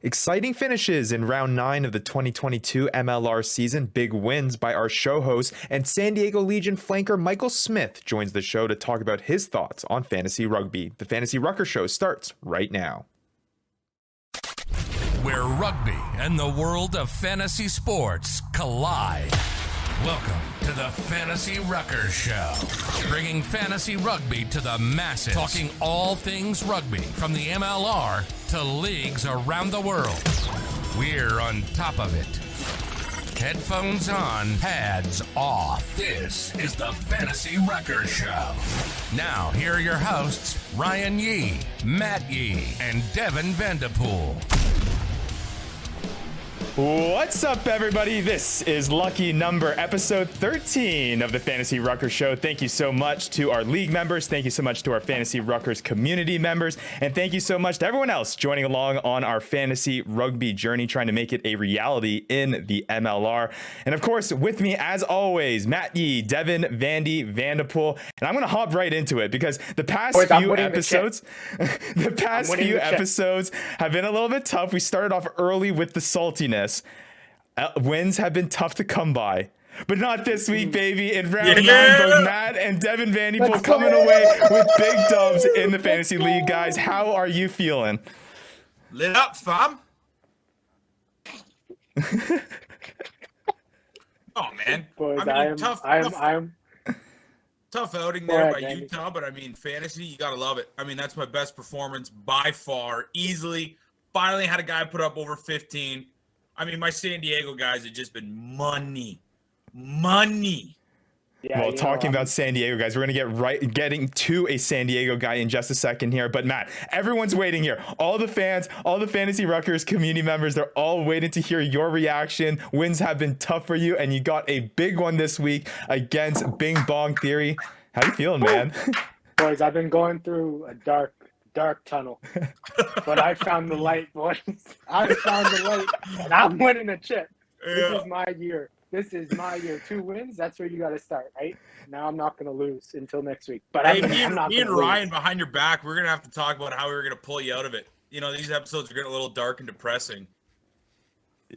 Exciting finishes in round 9 of the 2022 MLR season, big wins by our show host, and San Diego Legion flanker Michael Smith joins the show to talk about his thoughts on fantasy rugby. The Fantasy Ruckers show starts right now. Where rugby and the world of fantasy sports collide. Welcome to the Fantasy Ruckers Show, bringing fantasy rugby to the masses, talking all things rugby from the MLR to leagues around the world. We're on top of it. Headphones on, pads off. This is the Fantasy Ruckers Show. Now, here are your hosts, Ryan Yee, Matt Yee, and Devin Vanderpool. What's up, everybody? This is lucky number episode 13 of the Fantasy Ruckers Show. Thank you so much to our league members. Thank you so much to our Fantasy Ruckers community members. And thank you so much to everyone else joining along on our fantasy rugby journey, trying to make it a reality in the MLR. And of course, with me, as always, Matt Yee, Devin, Vandy, Vanderpool. And I'm going to hop right into it because the past few episodes, have been a little bit tough. We started off early with the saltiness. Wins have been tough to come by, but not this week, baby. In round 9, both Matt and Devin Vanderpool coming away with big dubs in the fantasy league. Guys, how are you feeling? Lit up, fam. Oh man, boys, tough outing there by Utah, but I mean, fantasy, you gotta love it. I mean, that's my best performance by far, easily. Finally had a guy put up over 15. I mean, my San Diego guys have just been money. Yeah, well, talking about San Diego guys, we're going to getting to a San Diego guy in just a second here. But Matt, everyone's waiting here. All the fans, all the Fantasy Ruckers community members, they're all waiting to hear your reaction. Wins have been tough for you, and you got a big one this week against Bing Bong Theory. How you feeling, man? Boys, I've been going through a dark tunnel, but I found the light, boys. I found the light, and I'm winning a chip. Yeah. This is my year. 2 wins, that's where you got to start, right? Now I'm not going to lose until next week. But hey, me and Ryan behind your back, we're going to have to talk about how we were going to pull you out of it. You know, these episodes are getting a little dark and depressing.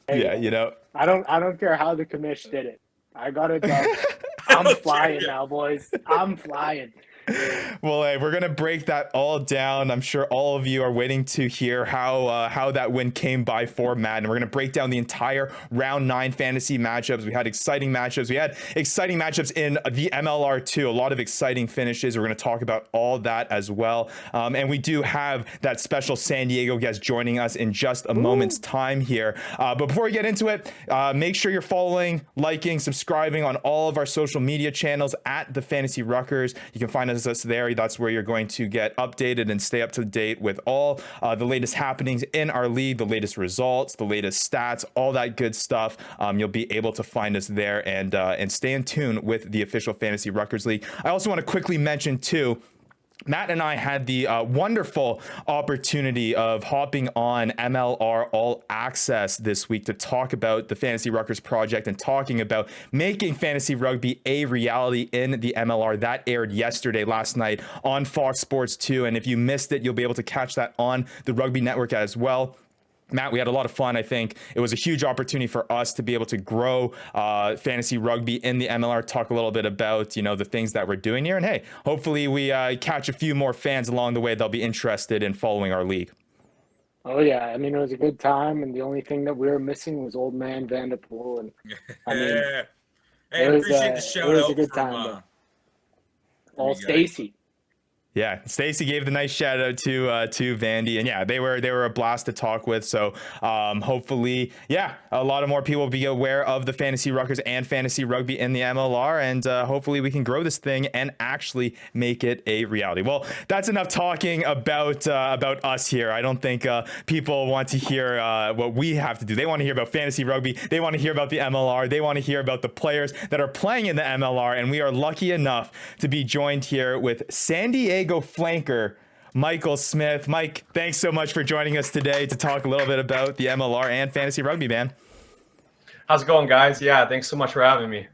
Hey, yeah, you know. I don't care how the commish did it. I got it done. I'm flying now, boys. I'm flying. Well, hey, we're gonna break that all down. I'm sure all of you are waiting to hear how that win came by for Matt, and we're gonna break down the entire round 9 fantasy matchups. We had exciting matchups. We had exciting matchups in the MLR too. A lot of exciting finishes. We're gonna talk about all that as well. And we do have that special San Diego guest joining us in just a moment's time here. But before we get into it, make sure you're following, liking, subscribing on all of our social media channels at the Fantasy Ruckers. You can find us there. That's where you're going to get updated and stay up to date with all the latest happenings in our league, the latest results, the latest stats, all that good stuff. You'll be able to find us there and stay in tune with the official Fantasy Ruckers League. I also want to quickly mention too, Matt and I had the wonderful opportunity of hopping on MLR All Access this week to talk about the Fantasy Ruckers project and talking about making fantasy rugby a reality in the MLR. That aired last night on Fox Sports 2. And if you missed it, you'll be able to catch that on the Rugby Network as well. Matt, we had a lot of fun. I think it was a huge opportunity for us to be able to grow fantasy rugby in the MLR, talk a little bit about, the things that we're doing here. And hey, hopefully we catch a few more fans along the way. They'll be interested in following our league. Oh, yeah. I mean, it was a good time. And the only thing that we were missing was old man Vanderpool. And I mean, hey, I appreciate the shout out. It was a good time. All Stacy. Yeah, Stacy gave the nice shout out to Vandy, and yeah, they were a blast to talk with. So hopefully, a lot of more people will be aware of the Fantasy Ruckers and fantasy rugby in the MLR, and hopefully we can grow this thing and actually make it a reality. Well, that's enough talking about us here. I don't think people want to hear what we have to do. They want to hear about fantasy rugby. They want to hear about the MLR. They want to hear about the players that are playing in the MLR, and we are lucky enough to be joined here with San Diego flanker Michael Smith. Mike, thanks so much for joining us today to talk a little bit about the MLR and fantasy rugby, man. How's it going, guys? Yeah, thanks so much for having me.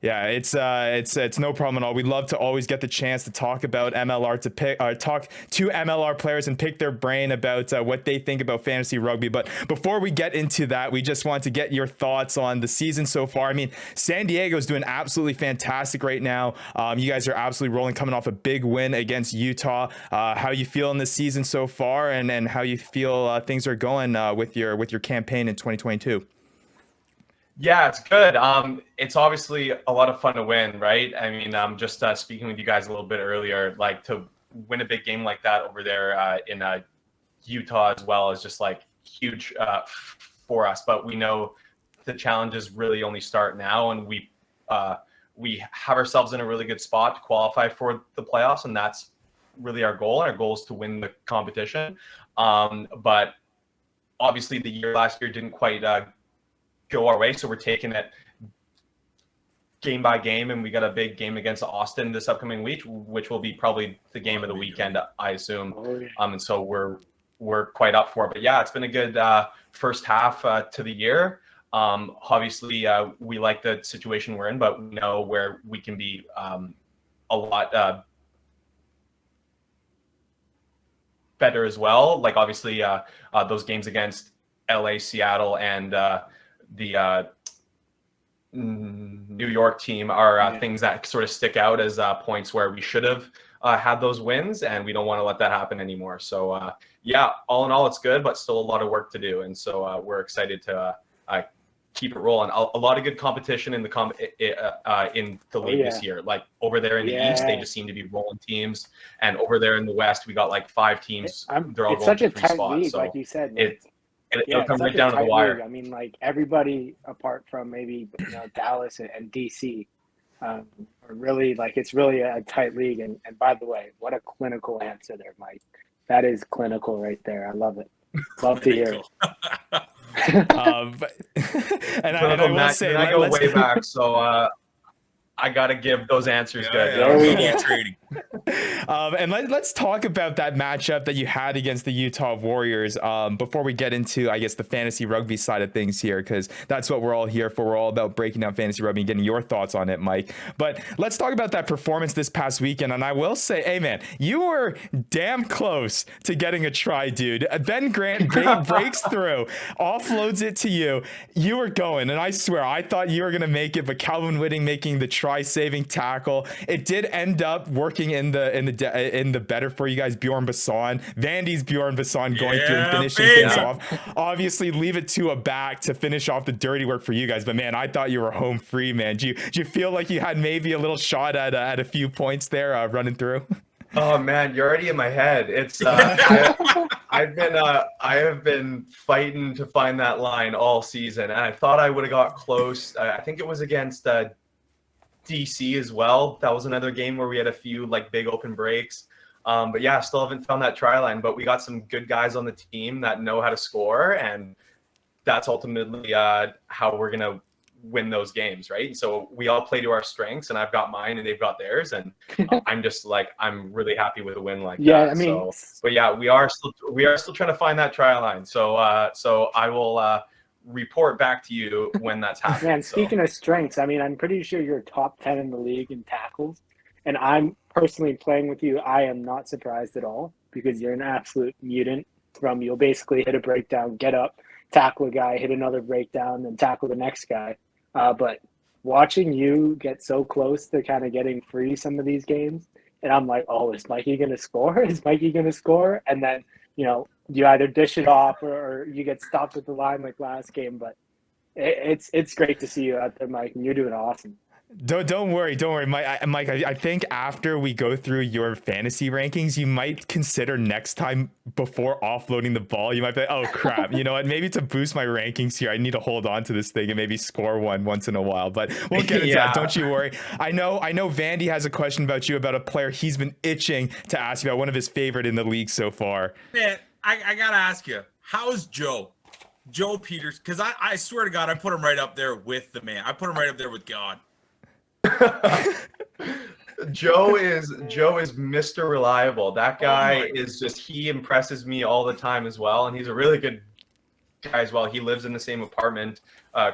Yeah, it's no problem at all. We love to always get the chance to talk about MLR, to talk to MLR players and pick their brain about what they think about fantasy rugby. But before we get into that, we just want to get your thoughts on the season so far. I mean, San Diego's doing absolutely fantastic right now. You guys are absolutely rolling, coming off a big win against Utah. How you feel in this season so far, and how you feel things are going with your campaign in 2022? Yeah, it's good. It's obviously a lot of fun to win, right? I mean, just speaking with you guys a little bit earlier, like to win a big game like that over there in Utah as well is just like huge for us. But we know the challenges really only start now, and we have ourselves in a really good spot to qualify for the playoffs, and that's really our goal. Our goal is to win the competition. But obviously, the year last year didn't quite go our way, so we're taking it game by game, and we got a big game against Austin this upcoming week, which will be probably the game of the weekend, I assume. And so we're quite up for it. But yeah, it's been a good first half to the year. Obviously, we like the situation we're in, but we know where we can be a lot better as well. Like obviously, those games against LA, Seattle, and the New York team are things that sort of stick out as points where we should have had those wins, and we don't want to let that happen anymore. So yeah, all in all, it's good, but still a lot of work to do. And so we're excited to keep it rolling. A lot of good competition in the league this year. Like over there in the East, they just seem to be rolling teams, and over there in the West, we got like 5 teams. They're all it's going such a to 3 tight spots. league, So like you said. it'll come right down to the wire. League. I mean, like everybody apart from maybe Dallas and DC are really like it's really a tight league. And by the way, what a clinical answer there, Mike. That is clinical right there. I love it. Love to hear it. And I will say, I go way back, so I gotta give those answers good. Media trading. And let's talk about that matchup that you had against the Utah Warriors before we get into, I guess, the fantasy rugby side of things here, because that's what we're all here for. We're all about breaking down fantasy rugby and getting your thoughts on it, Mike. But let's talk about that performance this past weekend. And I will say, hey, man, you were damn close to getting a try, dude. Ben Grant breaks through, offloads it to you. You were going, and I swear, I thought you were going to make it, but Calvin Whitting making the try-saving tackle. It did end up working in the better for you guys. Bjorn Basson, Vandy's Bjorn Basson going through and finishing things off. Obviously, leave it to a back to finish off the dirty work for you guys. But man, I thought you were home free, man. Do you feel like you had maybe a little shot at a few points there running through? Oh man, you're already in my head. It's I have been fighting to find that line all season, and I thought I would have got close. I think it was against DC as well. That was another game where we had a few like big open breaks. But yeah, still haven't found that try line. But we got some good guys on the team that know how to score, and that's ultimately how we're gonna win those games, right? So we all play to our strengths, and I've got mine and they've got theirs, and I'm just like I'm really happy with a win like that. Yeah, I mean, but yeah, we are still trying to find that try line. So I will report back to you when that's happening. Man, speaking of strengths, I mean, I'm pretty sure you're top 10 in the league in tackles, and I'm personally playing with you. I am not surprised at all because you're an absolute mutant. You'll basically hit a breakdown, get up, tackle a guy, hit another breakdown, then tackle the next guy. But watching you get so close to kind of getting free some of these games, and I'm like, oh, is Mikey going to score? Is Mikey going to score? And then, you either dish it off or you get stopped at the line like last game. But it's great to see you out there, Mike, and you're doing awesome. Don't worry, Mike. I think after we go through your fantasy rankings, you might consider next time before offloading the ball, you might be like, oh crap, you know what? Maybe to boost my rankings here, I need to hold on to this thing and maybe score one once in a while. But we'll get into that. Don't you worry. I know Vandy has a question about you about a player he's been itching to ask you about, one of his favorite in the league so far. Man, I gotta ask you, how's Joe Peters? Because I swear to God, I put him right up there with the man. I put him right up there with God. Joe is Mr. Reliable. That guy is just, he impresses me all the time as well, and he's a really good guy as well. He lives in the same apartment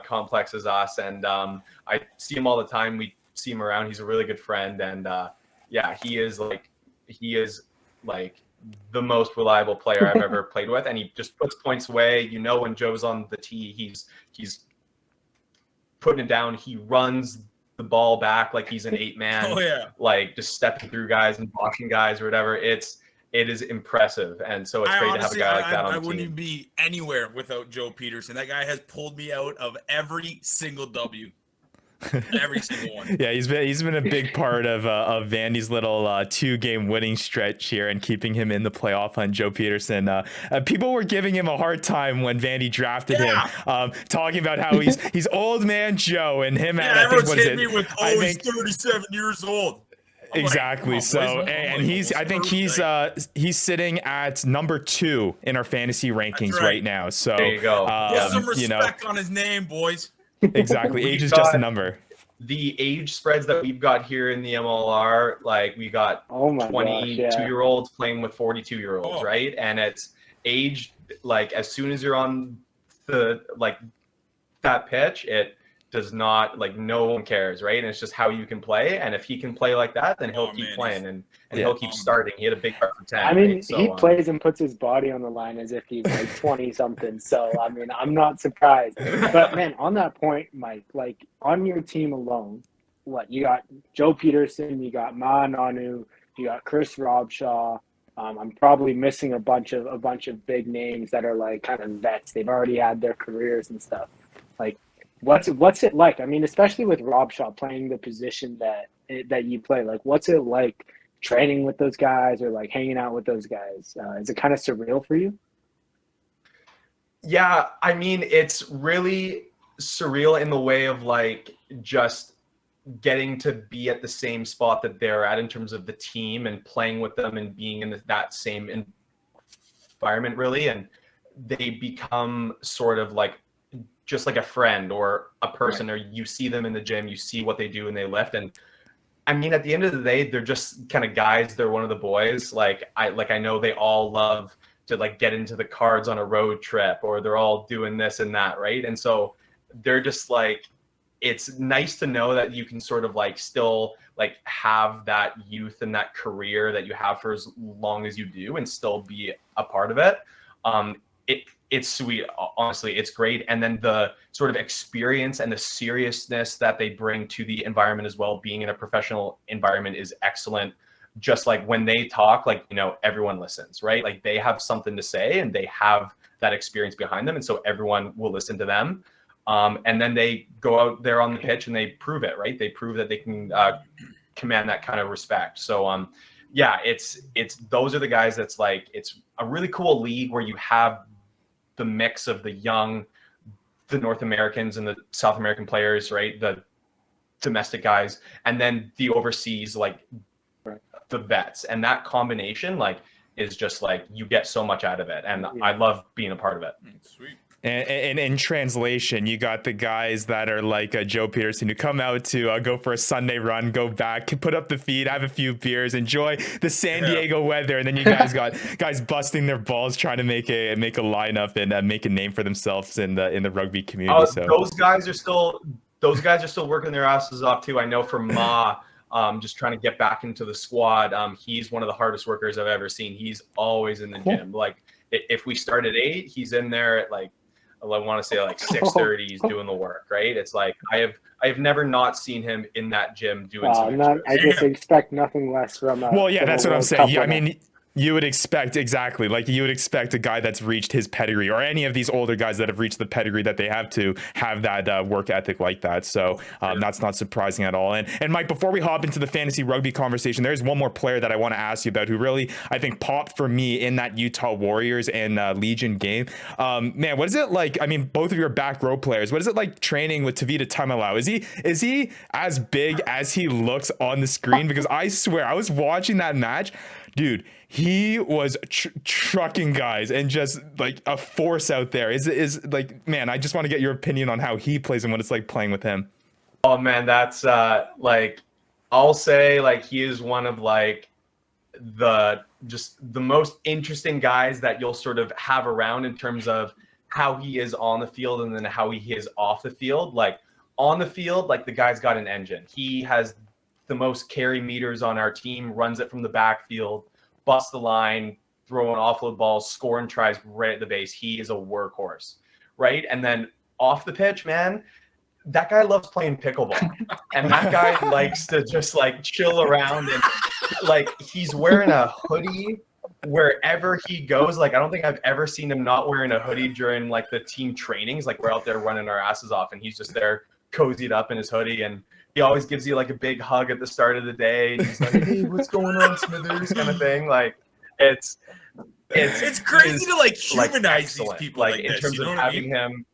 complex as us, and I see him all the time. We see him around. He's a really good friend, and yeah, he is like the most reliable player I've ever played with, and he just puts points away. You know, when Joe's on the tee, he's putting it down. He runs the ball back like he's an 8-man. Oh yeah, like just stepping through guys and blocking guys or whatever. It is impressive, and so it's great to have a guy like that on the I wouldn't team. even be anywhere without Joe Peterson. That guy has pulled me out of every single W. Every single one. Yeah, he's been a big part of Vandy's little 2-game winning stretch here and keeping him in the playoff hunt. Joe Peterson. People were giving him a hard time when Vandy drafted him, talking about how he's old man Joe and him at everyone's hitting me with he's 37 years old. Exactly. I think he's sitting at number 2 in our fantasy rankings right now. So there you go. Get some respect on his name, boys. Exactly. Age is just a number. The age spreads that we've got here in the MLR, like we got 22-year-olds playing with 42-year-olds, right? And it's age, like as soon as you're on the that pitch, it does not, like, no one cares, right? And it's just how you can play. And if he can play like that, then he'll keep playing and he'll keep starting. He had a big part for 10. I mean, right? He plays and puts his body on the line as if he's like 20 something. So I mean, I'm not surprised. But man, on that point, Mike, like on your team alone, what you got? Joe Peterson, you got Ma Nanu, you got Chris Robshaw. I'm probably missing a bunch of big names that are like kind of vets. They've already had their careers and stuff. Like, what's it like? I mean, especially with Robshaw playing the position that you play. Like, what's it like training with those guys or like hanging out with those guys? Is it kind of surreal for you? Yeah, I mean, it's really surreal in the way of like just getting to be at the same spot that they're at in terms of the team and playing with them and being in that same environment, really. And they become sort of like just like a friend or a person, or you see them in the gym, you see what they do and they lift. And I mean, at the end of the day, they're just kind of guys. They're one of the boys. I know they all love to like get into the cards on a road trip, or they're all doing this and that, right? And so they're just like, it's nice to know that you can sort of like still like have that youth and that career that you have for as long as you do and still be a part of it. It's sweet, honestly. It's great. And then the sort of experience and the seriousness that they bring to the environment as well, being in a professional environment, is excellent. Just like when they talk, like, you know, everyone listens, right? Like they have something to say and they have that experience behind them. And so everyone will listen to them. And then they go out there on the pitch and they prove it, right? They prove that they can command that kind of respect. So, yeah, it's those are the guys that's like, it's a really cool league where you have the mix of the young, the North Americans and the South American players, right? The domestic guys, and then the overseas, like the vets. And that combination, like, is just like, you get so much out of it. And I love being a part of it. Sweet. And in translation, you got the guys that are like Joe Peterson, who come out to go for a Sunday run, go back, put up the feet, have a few beers, enjoy the San Diego weather, and then you guys got guys busting their balls trying to make a lineup and make a name for themselves in the rugby community. So those guys are still working their asses off too. I know for Ma, just trying to get back into the squad. He's one of the hardest workers I've ever seen. He's always in the gym. Like if we start at 8, he's in there at like, I want to say like 6:30, he's doing the work, right? It's like I have never not seen him in that gym doing something. I just expect nothing less from. Well, yeah, that's what I'm saying. Yeah, I mean, you would expect exactly like you would expect a guy that's reached his pedigree, or any of these older guys that have reached the pedigree that they have, to have that work ethic like that. So that's not surprising at all. And Mike, before we hop into the fantasy rugby conversation, there's one more player that I want to ask you about who really, I think, popped for me in that Utah Warriors and Legion game. Man, what is it like? I mean, both of your back row players, what is it like training with Tavita Tamalau? Is he as big as he looks on the screen? Because I swear, I was watching that match, dude. He was trucking guys and just like a force out there. Is like, man, I just want to get your opinion on how he plays and what it's like playing with him. Oh man, that's like, I'll say like he is one of like the most interesting guys that you'll sort of have around in terms of how he is on the field and then how he is off the field. Like on the field, like the guy's got an engine. He has the most carry meters on our team, runs it from the backfield, busts the line, throwing offload balls, scoring tries right at the base. He is a workhorse, right? And then off the pitch, man, that guy loves playing pickleball. And that guy likes to just like chill around and like he's wearing a hoodie wherever he goes. Like I don't think I've ever seen him not wearing a hoodie during like the team trainings. Like we're out there running our asses off and he's just there cozied up in his hoodie, and he always gives you like a big hug at the start of the day. And he's like, "Hey, what's going on, Smithers?" kind of thing. Like it's crazy to like humanize these people like like in this, terms you know of what I having mean? him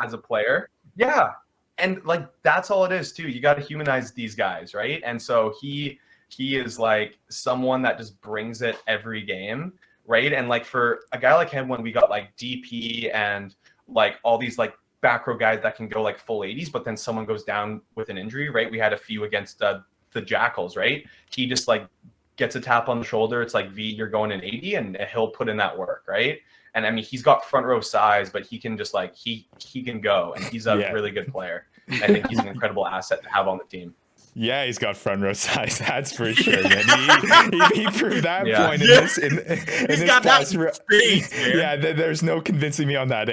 as a player. Yeah. And like that's all it is too. You got to humanize these guys, right? And so he is like someone that just brings it every game, right? And like for a guy like him, when we got like DP and like all these like back row guys that can go like full 80s, but then someone goes down with an injury, right? We had a few against the Jackals, right? He just like gets a tap on the shoulder. It's like, V, you're going in 80, and he'll put in that work, right? And I mean, he's got front row size, but he can just like he can go, and he's a really good player. And I think he's an incredible asset to have on the team. Yeah, he's got front row size. That's for sure, man. He proved that point in this. He's got that space, man. Yeah, there's no convincing me on that.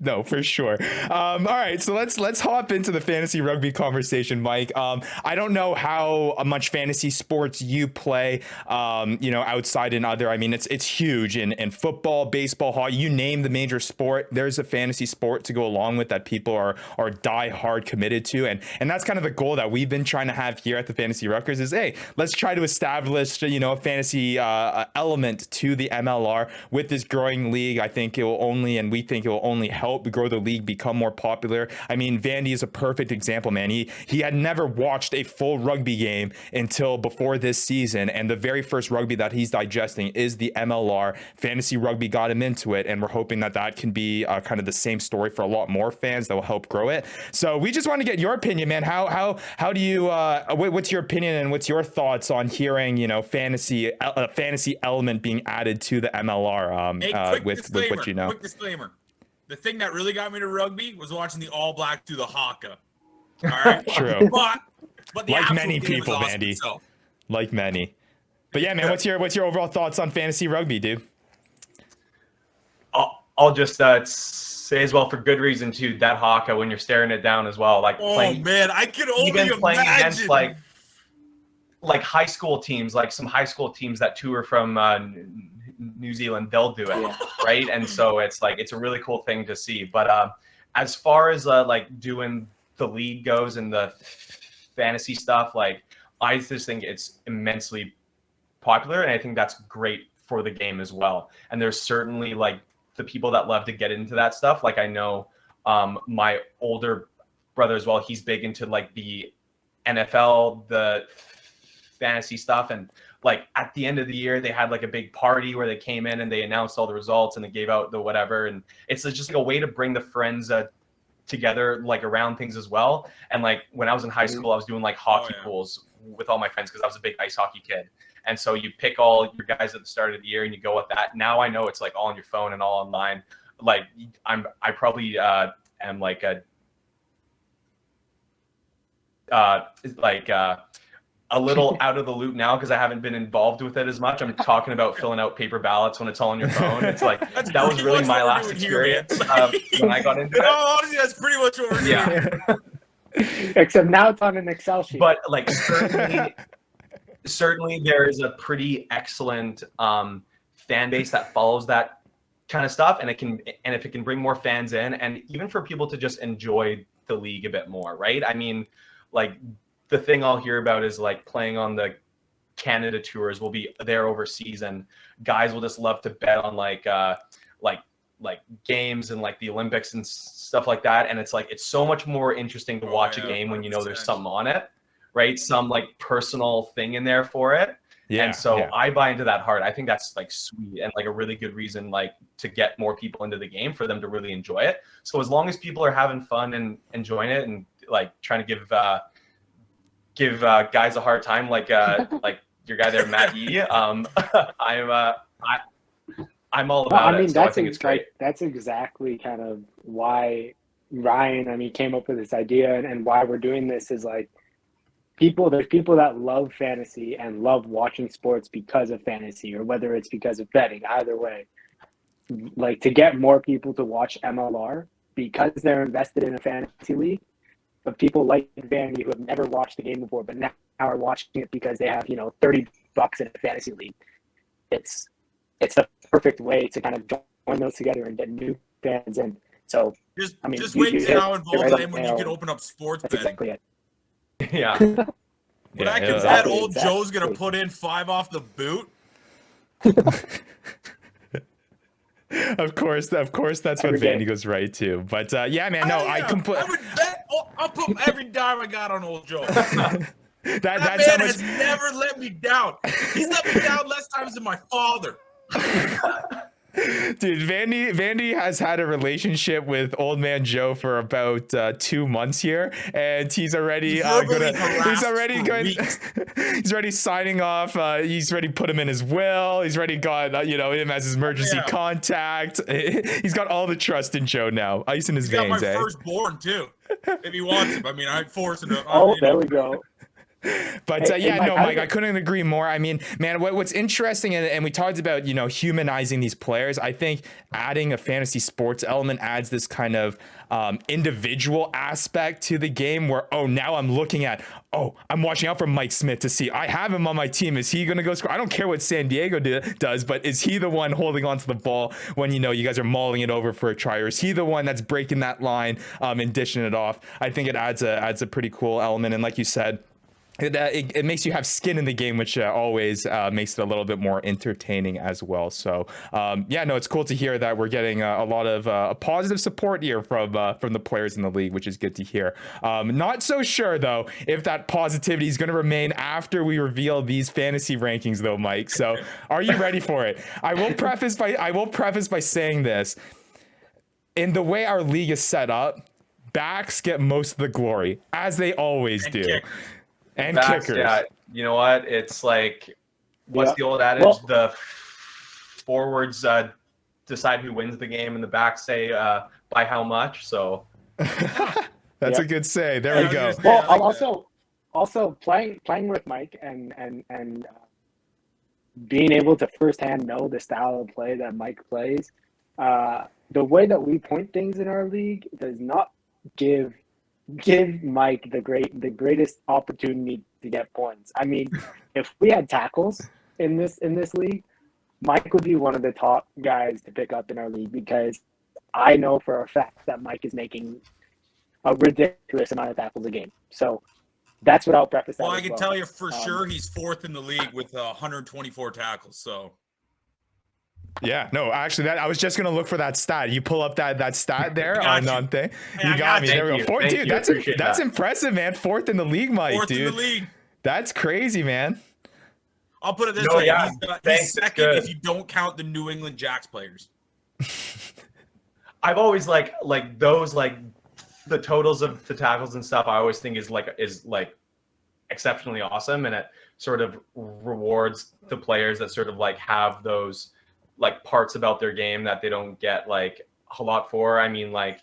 No, for sure. All right, so let's hop into the fantasy rugby conversation, Mike. I don't know how much fantasy sports you play. Outside and other. I mean, it's huge in football, baseball, hockey. You name the major sport, there's a fantasy sport to go along with that people are die hard committed to, and that's kind of the goal that we've been trying to have here at the Fantasy Ruckers is, hey, let's try to establish, a fantasy element to the MLR with this growing league. I think we think it will only help grow the league, become more popular. I mean, Vandy is a perfect example, man. He had never watched a full rugby game until before this season, and the very first rugby that he's digesting is the MLR. Fantasy rugby got him into it, and we're hoping that can be kind of the same story for a lot more fans that will help grow it. So we just want to get your opinion, man. How do you what's your opinion and what's your thoughts on hearing fantasy element being added to the MLR with what you know? Quick disclaimer: the thing that really got me to rugby was watching the All Blacks do the haka. All right, true. But the like many game people, awesome Vandy. itself. Like many. But yeah, man, what's your overall thoughts on fantasy rugby, dude? I'll just say as well, for good reason too, that haka when you're staring it down as well, like man, I can only even playing imagine. against like high school teams, like some high school teams that tour from New Zealand, they'll do it, right? And so it's a really cool thing to see. But as far as like doing the league goes and the fantasy stuff, like I just think it's immensely popular, and I think that's great for the game as well. And there's certainly like the people that love to get into that stuff. Like I know my older brother as well, he's big into like the NFL, the fantasy stuff. And like at the end of the year, they had like a big party where they came in and they announced all the results and they gave out the whatever. And it's just like a way to bring the friends together, like around things as well. And like when I was in high school, I was doing like hockey pools with all my friends because I was a big ice hockey kid. And so you pick all your guys at the start of the year and you go with that. Now I know it's like all on your phone and all online. Like I probably am like a little out of the loop now because I haven't been involved with it as much. I'm talking about filling out paper ballots when it's all on your phone. It's like that was really my last experience when I got into it. Honestly, that's pretty much what we're doing. Yeah. Except now it's on an Excel sheet. But like certainly there is a pretty excellent fan base that follows that kind of stuff, and if it can bring more fans in, and even for people to just enjoy the league a bit more, right? I mean, like the thing I'll hear about is like playing on the Canada tours. Will be there overseas, and guys will just love to bet on like games and like the Olympics and stuff like that. And it's like it's so much more interesting to watch a game when you know there's something on it, right? Some like personal thing in there for it. Yeah. And so I buy into that hard. I think that's like sweet and like a really good reason like to get more people into the game for them to really enjoy it. So as long as people are having fun and enjoying it and like trying to give guys a hard time, like your guy there, Matt E. I'm all about it. So I think it's great. That's exactly kind of why Ryan, came up with this idea and why we're doing this is like there's people that love fantasy and love watching sports because of fantasy, or whether it's because of betting, either way. Like, to get more people to watch MLR because they're invested in a fantasy league, but people like Vandy who have never watched the game before, but now are watching it because they have, $30 in a fantasy league. It's the perfect way to kind of join those together and get new fans in. So just wait and see how involved I am when you can open up sports betting. Exactly it. Yeah. But I can bet old Joe's gonna put in 5 off the boot. Of course, that's what Vandy goes right to. But yeah, man, no, I completely. I would bet. I'll put every dime I got on old Joe. That's man has never let me down. He's let me down less times than my father. Dude, Vandy has had a relationship with old man Joe for about 2 months here, and he's already he's already signing off. He's already put him in his will. He's already got him as his emergency contact. He's got all the trust in Joe now. Ice in his veins. He's got my firstborn too. If he wants him, I'd force him. There we go. But Mike, I couldn't agree more. I mean, man, what's interesting, and we talked about, humanizing these players. I think adding a fantasy sports element adds this kind of individual aspect to the game where, now I'm looking at, I'm watching out for Mike Smith to see, I have him on my team. Is he going to go score? I don't care what San Diego does, but is he the one holding onto the ball when, you guys are mauling it over for a try? Or is he the one that's breaking that line and dishing it off? I think it adds a pretty cool element. And like you said, it makes you have skin in the game, which always makes it a little bit more entertaining as well. So it's cool to hear that we're getting a lot of positive support here from the players in the league, which is good to hear. Not so sure though if that positivity is going to remain after we reveal these fantasy rankings though, Mike. So are you ready for it? I will preface by saying this: in the way our league is set up, backs get most of the glory, as they always do. And backs, kickers. Yeah, you know what? It's like, what's the old adage? The forwards decide who wins the game, and the backs say by how much. So that's a good say. There we go. Well, I'm also playing with Mike and being able to firsthand know the style of play that Mike plays. The way that we point things in our league does not give Mike the greatest opportunity to get points. I mean, if we had tackles in this league, Mike would be one of the top guys to pick up in our league, because I know for a fact that Mike is making a ridiculous amount of tackles a game. So that's what I'll preface. Well, I can tell you for sure he's 4th in the league with 124 tackles. So. Yeah, no, actually, I was just gonna look for that stat. You pull up that stat there on thing. You got me. There we go. Dude, that's impressive, man. 4th in the league, Mike. 4th in the league. That's crazy, man. I'll put it this way: he's second if you don't count the New England Jacks players. I've always like those, like the totals of the tackles and stuff. I always think is exceptionally awesome, and it sort of rewards the players that sort of like have those like parts about their game that they don't get like a lot for. I mean, like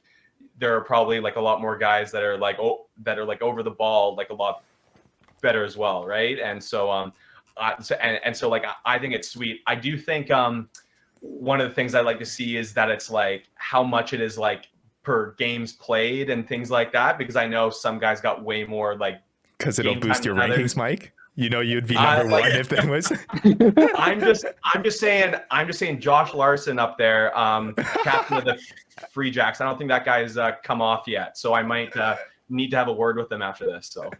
there are probably like a lot more guys that are like over the ball like a lot better as well, right? And so so like I think it's sweet. I do think one of the things I like to see is that it's like how much it is like per games played and things like that, because I know some guys got way more like, because it'll boost your rankings, Mike. You'd be number one if that was. I'm just saying Josh Larson up there, captain of the Free Jacks. I don't think that guy's come off yet, so I might need to have a word with them after this. So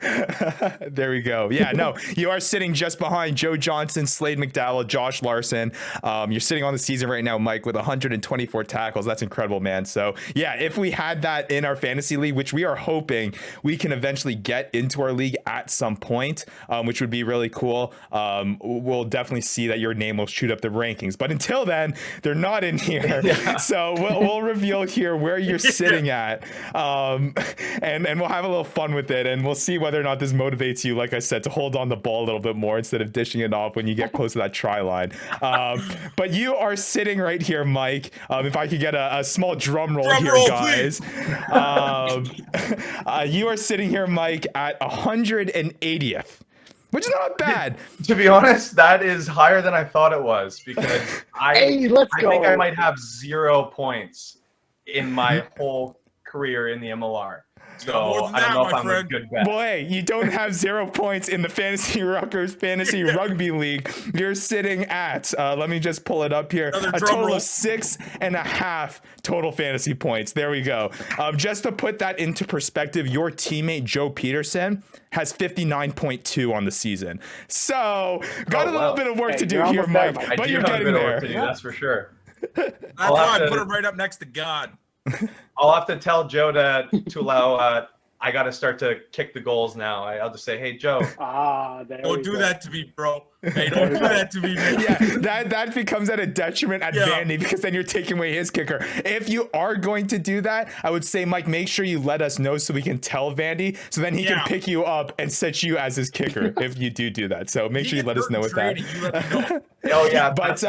there we go. Yeah, no, you are sitting just behind Joe Johnson, Slade McDowell, Josh Larson. You're sitting on the season right now, Mike, with 124 tackles. That's incredible, man. So yeah, if we had that in our fantasy league, which we are hoping we can eventually get into our league at some point, which would be really cool. We'll definitely see that your name will shoot up the rankings. But until then, they're not in here. Yeah. So we'll reveal here where you're sitting at. And and we'll have a little fun with it, and we'll see whether or not this motivates you, like I said, to hold on the ball a little bit more instead of dishing it off when you get close to that try line. But you are sitting right here, Mike. If I could get a small drum roll here, guys. You are sitting here, Mike, at 180th. Which is not bad. To be honest, that is higher than I thought it was, because I think I might have 0 points in my whole career in the MLR. So I don't know if I'm a good bet. Boy, you don't have 0 points in the Fantasy Ruckers Fantasy Rugby League. You're sitting at, let me just pull it up here, a total of 6.5 total fantasy points. There we go. Just to put that into perspective, your teammate Joe Peterson has 59.2 on the season. So got a little bit of work to do here, Mike, but you're getting there. That's for sure. That's why I put him right up next to God. I'll have to tell Joe to allow. I got to start to kick the goals now. I'll just say, hey, Joe. Don't do that to me, bro. Hey, don't do that to me, man. Yeah, that becomes at a detriment at Vandy, because then you're taking away his kicker. If you are going to do that, I would say, Mike, make sure you let us know so we can tell Vandy, so then he can pick you up and set you as his kicker if you do that. So make sure you let us know with that. Oh yeah, but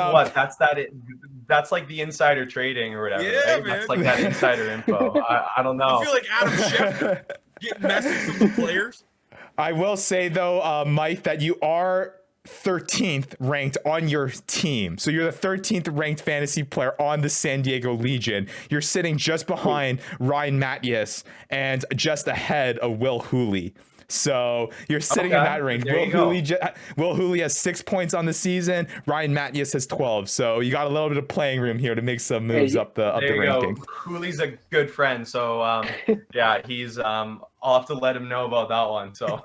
that's like the insider trading or whatever. Yeah, right? man. That's like that insider info. I don't know. I feel like Adam Schefter getting messages from the players. I will say though, Mike, that you are 13th ranked on your team. So you're the 13th ranked fantasy player on the San Diego Legion. You're sitting just behind Ryan Mattias and just ahead of Will Hooley. So you're sitting in that range. Will Hooley has 6 points on the season. Ryan Mattias has 12. So you got a little bit of playing room here to make some moves up the ranking. Hooley's a good friend. So yeah, he's I'll have to let him know about that one. So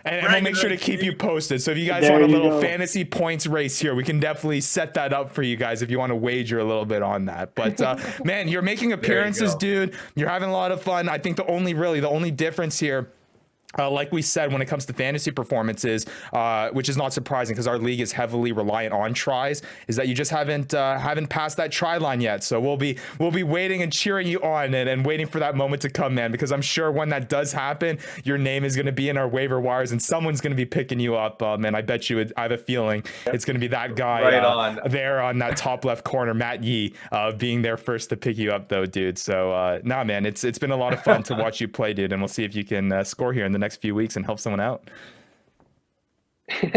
and we'll make sure to keep you posted. So if you guys want a little fantasy points race here, we can definitely set that up for you guys if you want to wager a little bit on that. But man, you're making appearances, dude. You're having a lot of fun. I think the only difference here, like we said, when it comes to fantasy performances, which is not surprising because our league is heavily reliant on tries, is that you just haven't passed that try line yet. So we'll be waiting and cheering you on and waiting for that moment to come, man, because I'm sure when that does happen, your name is going to be in our waiver wires and someone's going to be picking you up. Man, I bet you, I have a feeling it's going to be that guy there on that top left corner, Matt Yee, being there first to pick you up, though, dude. So nah, man, it's been a lot of fun to watch you play, dude, and we'll see if you can score here in the next few weeks and help someone out.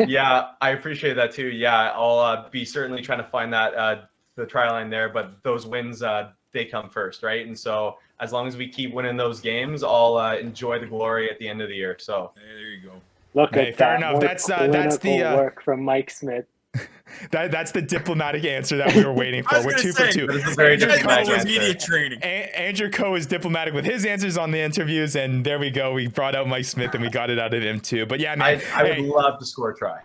Yeah, I appreciate that too. Yeah, I'll be certainly trying to find that the try line there, but those wins they come first, right? And so as long as we keep winning those games, I'll enjoy the glory at the end of the year. So there you go. Look at that. Fair enough. That's the work from Mike Smith. That's the diplomatic answer that we were waiting for. We're 2 for 2. This is very diplomatic answer. Media training. Andrew Coe is diplomatic with his answers on the interviews, and there we go. We brought out Mike Smith, and we got it out of him too. But yeah, man, I would love to score a try.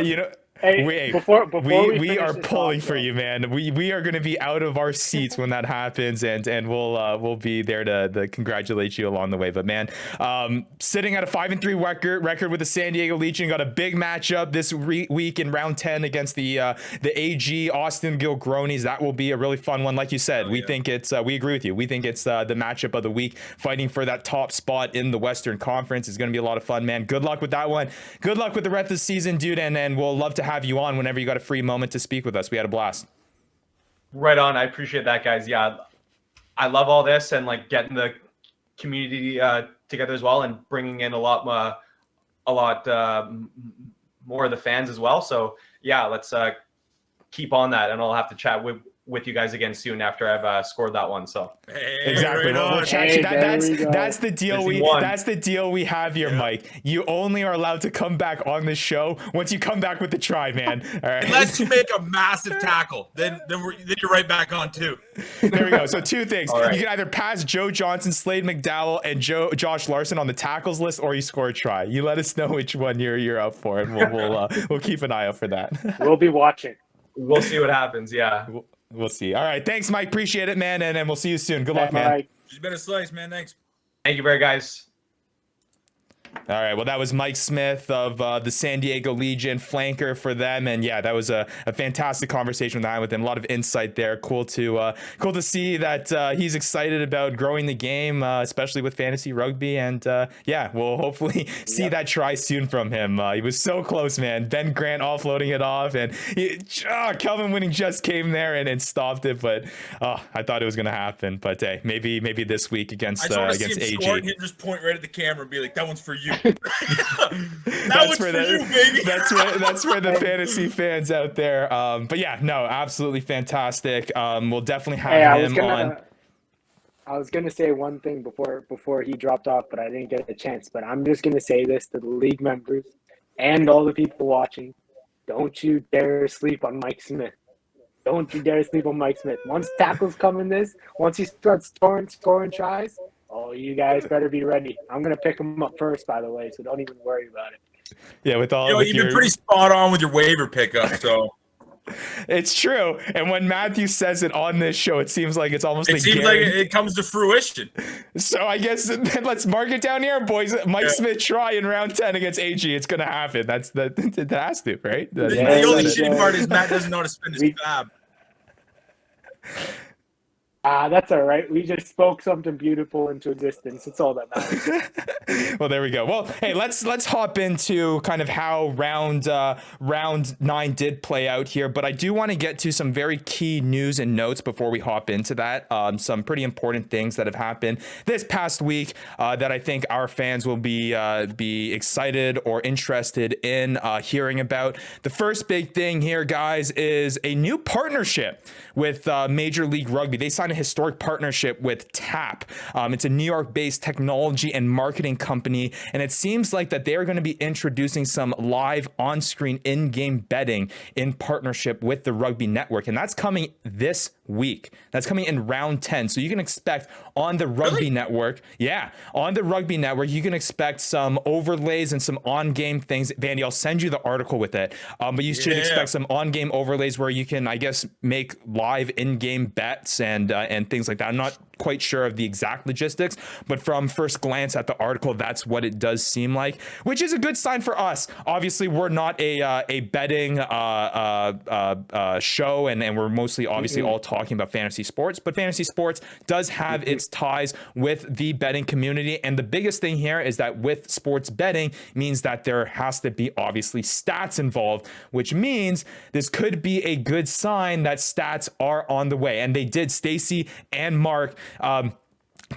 You know. Hey, we are pulling for you, man. We are going to be out of our seats when that happens, and we'll be there to congratulate you along the way. But man, sitting at a 5-3 record with the San Diego Legion, got a big matchup this week in round 10 against the AG Austin Gilgronis. That will be a really fun one. Like you said, we think it's we agree with you. We think it's the matchup of the week, fighting for that top spot in the Western Conference. Is going to be a lot of fun, man. Good luck with that one. Good luck with the rest of the season, dude, and we'll love to have you on whenever you got a free moment to speak with us. We had a blast. Right on. I appreciate that, guys. Yeah, I love all this and like getting the community together as well, and bringing in a lot more of the fans as well. So yeah, let's keep on that, and I'll have to chat with you guys again soon after I've scored that one. So exactly, we'll chat you. That's the deal. That's the deal we have here, Mike. You only are allowed to come back on the show once you come back with the try, man. All right. Unless you make a massive tackle, then you're right back on too. There we go. So 2 things: you can either pass Joe Johnson, Slade McDowell, and Josh Larson on the tackles list, or you score a try. You let us know which one you're up for, and we'll keep an eye out for that. We'll be watching. We'll see what happens. Yeah. We'll see. All right. Thanks, Mike. Appreciate it, man. And we'll see you soon. Good luck, man. It's been a slice, man. Thanks. Thank you very guys. All right. Well, that was Mike Smith of the San Diego Legion, flanker for them, and yeah, that was a fantastic conversation with him. A lot of insight there. Cool to see that he's excited about growing the game, especially with fantasy rugby. And yeah, we'll hopefully see that try soon from him. He was so close, man. Ben Grant offloading it off, and Kelvin Winning just came there and stopped it. But I thought it was gonna happen. But hey, maybe this week against I just want to see him score and AG. just point right at the camera and be like, "That one's for you." That one's for you, baby. That's for the fantasy fans out there. But yeah, no, absolutely fantastic. We'll definitely have him on. I was gonna say one thing before he dropped off, but I didn't get a chance. But I'm just gonna say this to the league members and all the people watching: don't you dare sleep on Mike Smith. Don't you dare sleep on Mike Smith. Once tackles come in this, once he starts scoring tries, oh, you guys better be ready. I'm gonna pick him up first, by the way, so don't even worry about it. Yeah, with all you've been pretty spot on with your waiver pickup, so. It's true, and when Matthew says it on this show, it seems like it's almost. It seems like it comes to fruition. So I guess let's mark it down here, boys. Mike Smith try in round 10 against AG. It's gonna happen. It has to, right? The only shitty part is Matt doesn't know how to spin his fab. That's all right. We just spoke something beautiful into existence. It's all that matters. Well, there we go. Well, hey, let's hop into kind of how round 9 did play out here. But I do want to get to some very key news and notes before we hop into that. Some pretty important things that have happened this past week that I think our fans will be excited or interested in hearing about. The first big thing here, guys, is a new partnership with Major League Rugby. They signed a historic partnership with TAP. It's a New York-based technology and marketing company, and it seems like that they are going to be introducing some live on-screen in-game betting in partnership with the Rugby Network, and that's coming this week. That's coming in round 10. So you can expect on the Rugby Network, on the Rugby Network, you can expect some overlays and some on-game things. Vandy, I'll send you the article with it. But you should expect some on-game overlays where you can, I guess, make live in-game bets and things like that. I'm not quite sure of the exact logistics, but from first glance at the article, that's what it does seem like, which is a good sign for us. Obviously, we're not a betting show, and we're mostly obviously all talking about fantasy sports, but fantasy sports does have its ties with the betting community. And the biggest thing here is that with sports betting means that there has to be obviously stats involved, which means this could be a good sign that stats are on the way. And they did. Stacy and Mark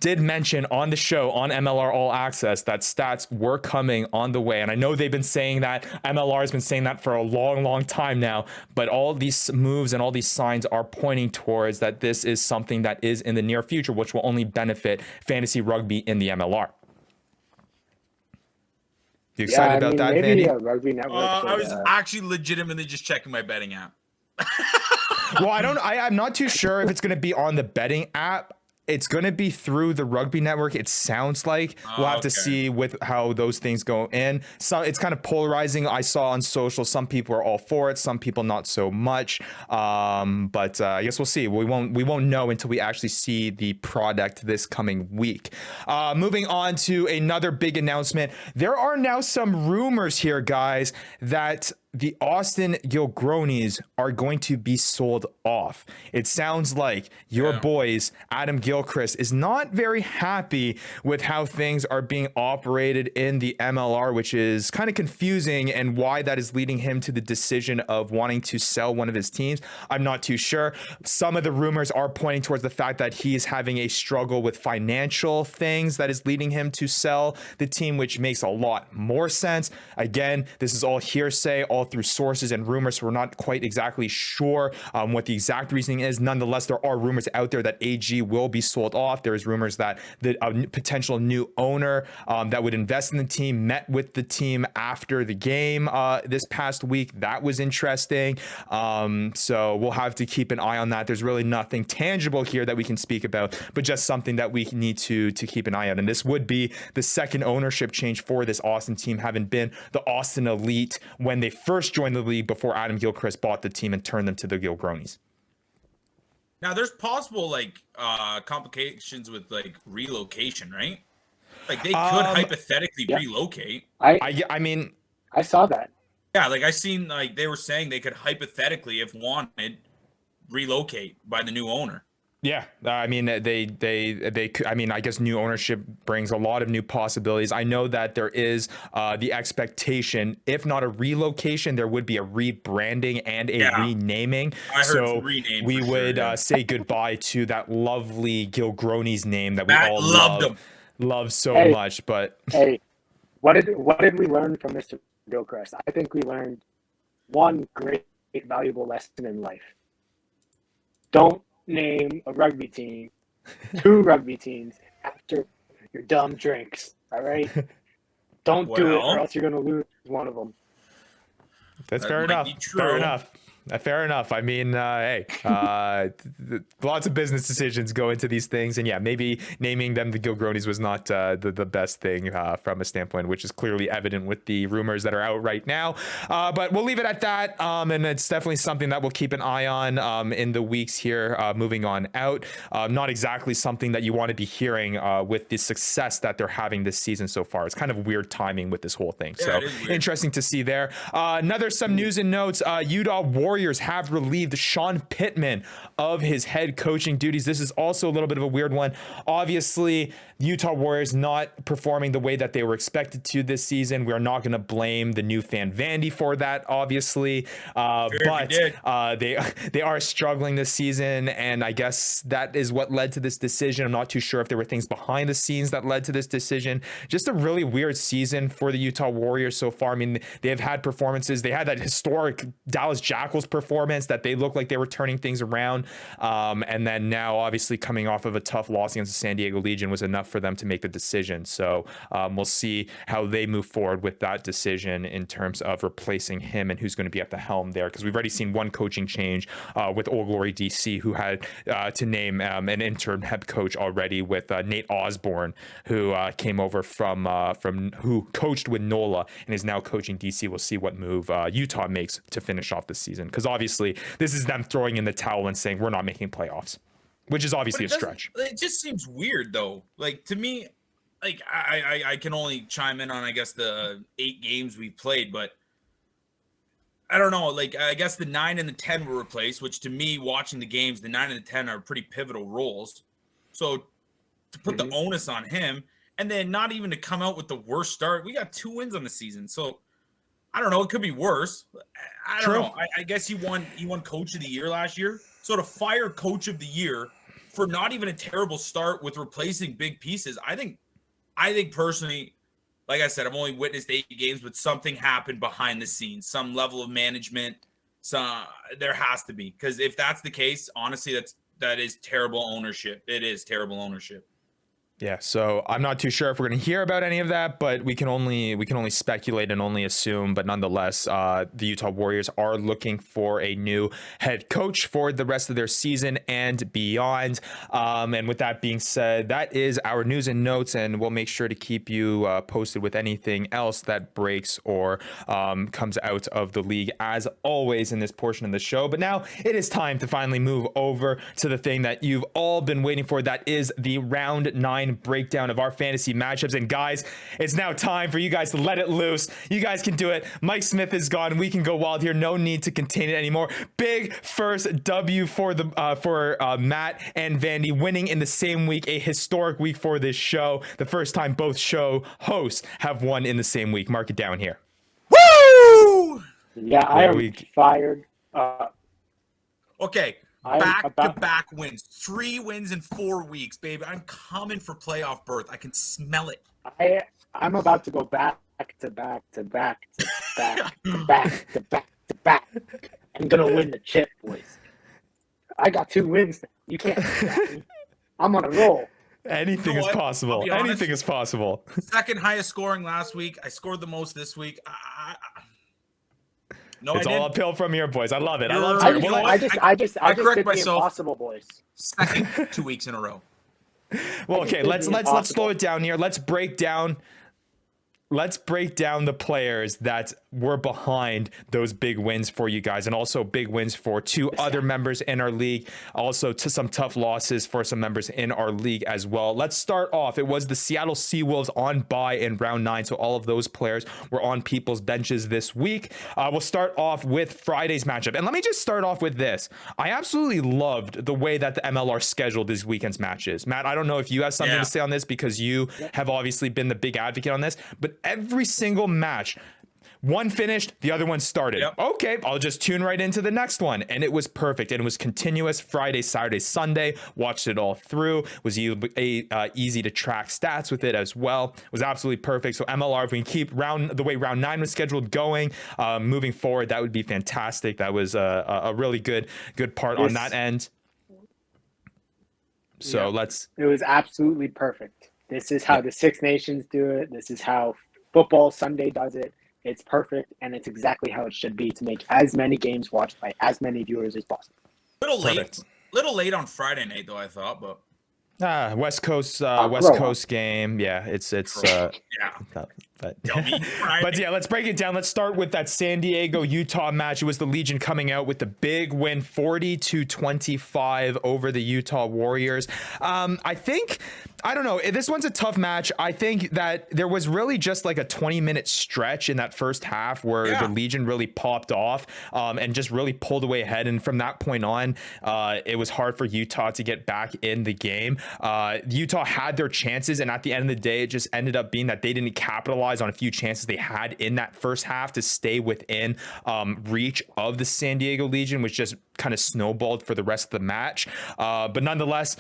did mention on the show on MLR All Access that stats were coming on the way. And I know they've been saying that, MLR has been saying that for a long time now, but all these moves and all these signs are pointing towards that this is something that is in the near future, which will only benefit fantasy rugby in the MLR. You excited about that, maybe Vandy? Rugby Network. I was actually legitimately just checking my betting app. Well, I'm not too sure if it's going to be on the betting app. It's going to be through the Rugby Network. It sounds like we'll have to see with how those things go in. So it's kind of polarizing. I saw on social, some people are all for it, some people not so much. But I guess we'll see. We won't know until we actually see the product this coming week. Moving on to another big announcement. There are now some rumors here, guys, that the Austin Gilgronis are going to be sold off. It sounds like your boys, Adam Gilchrist, is not very happy with how things are being operated in the MLR, which is kind of confusing, and why that is leading him to the decision of wanting to sell one of his teams. I'm not too sure. Some of the rumors are pointing towards the fact that he is having a struggle with financial things that is leading him to sell the team, which makes a lot more sense. Again, this is all hearsay, all through sources and rumors, so we're not quite exactly sure what the exact reasoning is. Nonetheless, there are rumors out there that AG will be sold off. There's rumors that the potential new owner that would invest in the team met with the team after the game this past week. That was interesting. So we'll have to keep an eye on that. There's really nothing tangible here that we can speak about, but just something that we need to keep an eye on. And this would be the second ownership change for this Austin team, having been the Austin Elite when they first joined the league before Adam Gilchrist bought the team and turned them to the Gilgronis. Now, there's possible complications with relocation, right? Like they could hypothetically relocate. I mean, I saw that. Yeah, like I seen like they were saying they could hypothetically, if wanted, relocate by the new owner. yeah, I mean, I mean, I guess new ownership brings a lot of new possibilities. I know that there is the expectation, if not a relocation, there would be a rebranding and a renaming. I heard so rename we for would sure, say goodbye to that lovely Gilgroni's name that we Matt all loved love so Hey. much. But Hey, what did we learn from Mr. Gilchrist? I think we learned one great valuable lesson in life. Don't name a rugby team, 2 rugby teams after your dumb drinks. All right? Don't do it, or else you're gonna lose one of them. that's That fair might enough. be true. Fair enough. Fair enough. I mean, hey, lots of business decisions go into these things, and yeah, maybe naming them the Gilgronis was not the best thing from a standpoint, which is clearly evident with the rumors that are out right now. But we'll leave it at that, and it's definitely something that we'll keep an eye on in the weeks here moving on out. Not exactly something that you want to be hearing with the success that they're having this season so far. It's kind of weird timing with this whole thing. So interesting to see there. Some news and notes. Utah Warriors have relieved Sean Pittman of his head coaching duties. This is also a little bit of a weird one. Obviously, Utah Warriors not performing the way that they were expected to this season. We're not going to blame the new fan Vandy for that, obviously. But they are struggling this season, and I guess that is what led to this decision. I'm not too sure if there were things behind the scenes that led to this decision. Just a really weird season for the Utah Warriors so far. I mean, they have had performances. They had that historic Dallas Jackals performance that they looked like they were turning things around. And then now, obviously, coming off of a tough loss against the San Diego Legion was enough for them to make the decision. So we'll see how they move forward with that decision in terms of replacing him and who's going to be at the helm there. Because we've already seen one coaching change with Old Glory DC, who had to name an interim head coach already with Nate Osborne, who came over from who coached with NOLA and is now coaching DC. We'll see what move Utah makes to finish off the season. Because obviously this is them throwing in the towel and saying we're not making playoffs, which is obviously a stretch. It just seems weird though. Like to me, like I can only chime in on I guess the 8 games we played, but I don't know. Like I guess the 9 and the 10 were replaced, which to me, watching the games, the 9 and the 10 are pretty pivotal roles. So to put the onus on him, and then not even to come out with the worst start, we got 2 wins on the season. So I don't know. It could be worse. I don't know. I guess he won Coach of the Year last year. So to fire Coach of the Year for not even a terrible start with replacing big pieces, I think personally, like I said, I've only witnessed 8 games, but something happened behind the scenes, some level of management. There has to be, because if that's the case, honestly, that is terrible ownership. It is terrible ownership. Yeah, so I'm not too sure if we're going to hear about any of that, but we can only speculate and only assume. But nonetheless, the Utah Warriors are looking for a new head coach for the rest of their season and beyond. And with that being said, that is our news and notes, and we'll make sure to keep you posted with anything else that breaks or comes out of the league, as always in this portion of the show. But now it is time to finally move over to the thing that you've all been waiting for. That is the round 9 breakdown of our fantasy matchups. And guys, it's now time for you guys to let it loose. You guys can do it. Mike Smith is gone. We can go wild here. No need to contain it anymore. Big first W for Matt and Vandy, winning in the same week. A historic week for this show. The first time both show hosts have won in the same week. Mark it down here. Woo! Yeah, I am fired up. Okay. Back-to-back wins. 3 wins in 4 weeks, baby. I'm coming for playoff berth. I can smell it. I'm about to go back to back to back to back to back to back to back. I'm gonna win the chip, boys. I got 2 wins. You can't stop me. I'm on a roll. Anything is possible. Anything is possible. Second highest scoring last week. I scored the most this week. No, it's all uphill from here, boys. I love it. I just correct did myself. the impossible, boys. Second 2 weeks in a row. Well, okay, let's slow it down here. Let's break down let's break down the players that were behind those big wins for you guys, and also big wins for two other members in our league. Also, to some tough losses for some members in our league as well. Let's start off. It was the Seattle Seawolves on bye in round 9, so all of those players were on people's benches this week. We'll start off with Friday's matchup, and let me just start off with this. I absolutely loved the way that the MLR scheduled this weekend's matches. Matt, I don't know if you have something to say on this, because you have obviously been the big advocate on this, but every single match, one finished, the other one started. Okay, I'll just tune right into the next one. And it was perfect. And it was continuous Friday, Saturday, Sunday. Watched it all through. Was easy to track stats with it as well. It was absolutely perfect. So MLR, if we can keep the way round 9 was scheduled going, moving forward, that would be fantastic. That was a really good part on that end. So it was absolutely perfect. This is how the Six Nations do it. This is how Football Sunday does it. It's perfect, and it's exactly how it should be to make as many games watched by as many viewers as possible. Little late on Friday night, though, I thought, but West Coast game. Yeah, it's but yeah, let's break it down. Let's start with that San Diego Utah match. It was the Legion coming out with the big win, 40-25 over the Utah Warriors. I don't know. This one's a tough match. I think that there was really just like a 20-minute stretch in that first half where the Legion really popped off and just really pulled away ahead. And from that point on, it was hard for Utah to get back in the game. Utah had their chances, and at the end of the day, it just ended up being that they didn't capitalize on a few chances they had in that first half to stay within reach of the San Diego Legion, which just kind of snowballed for the rest of the match. But nonetheless,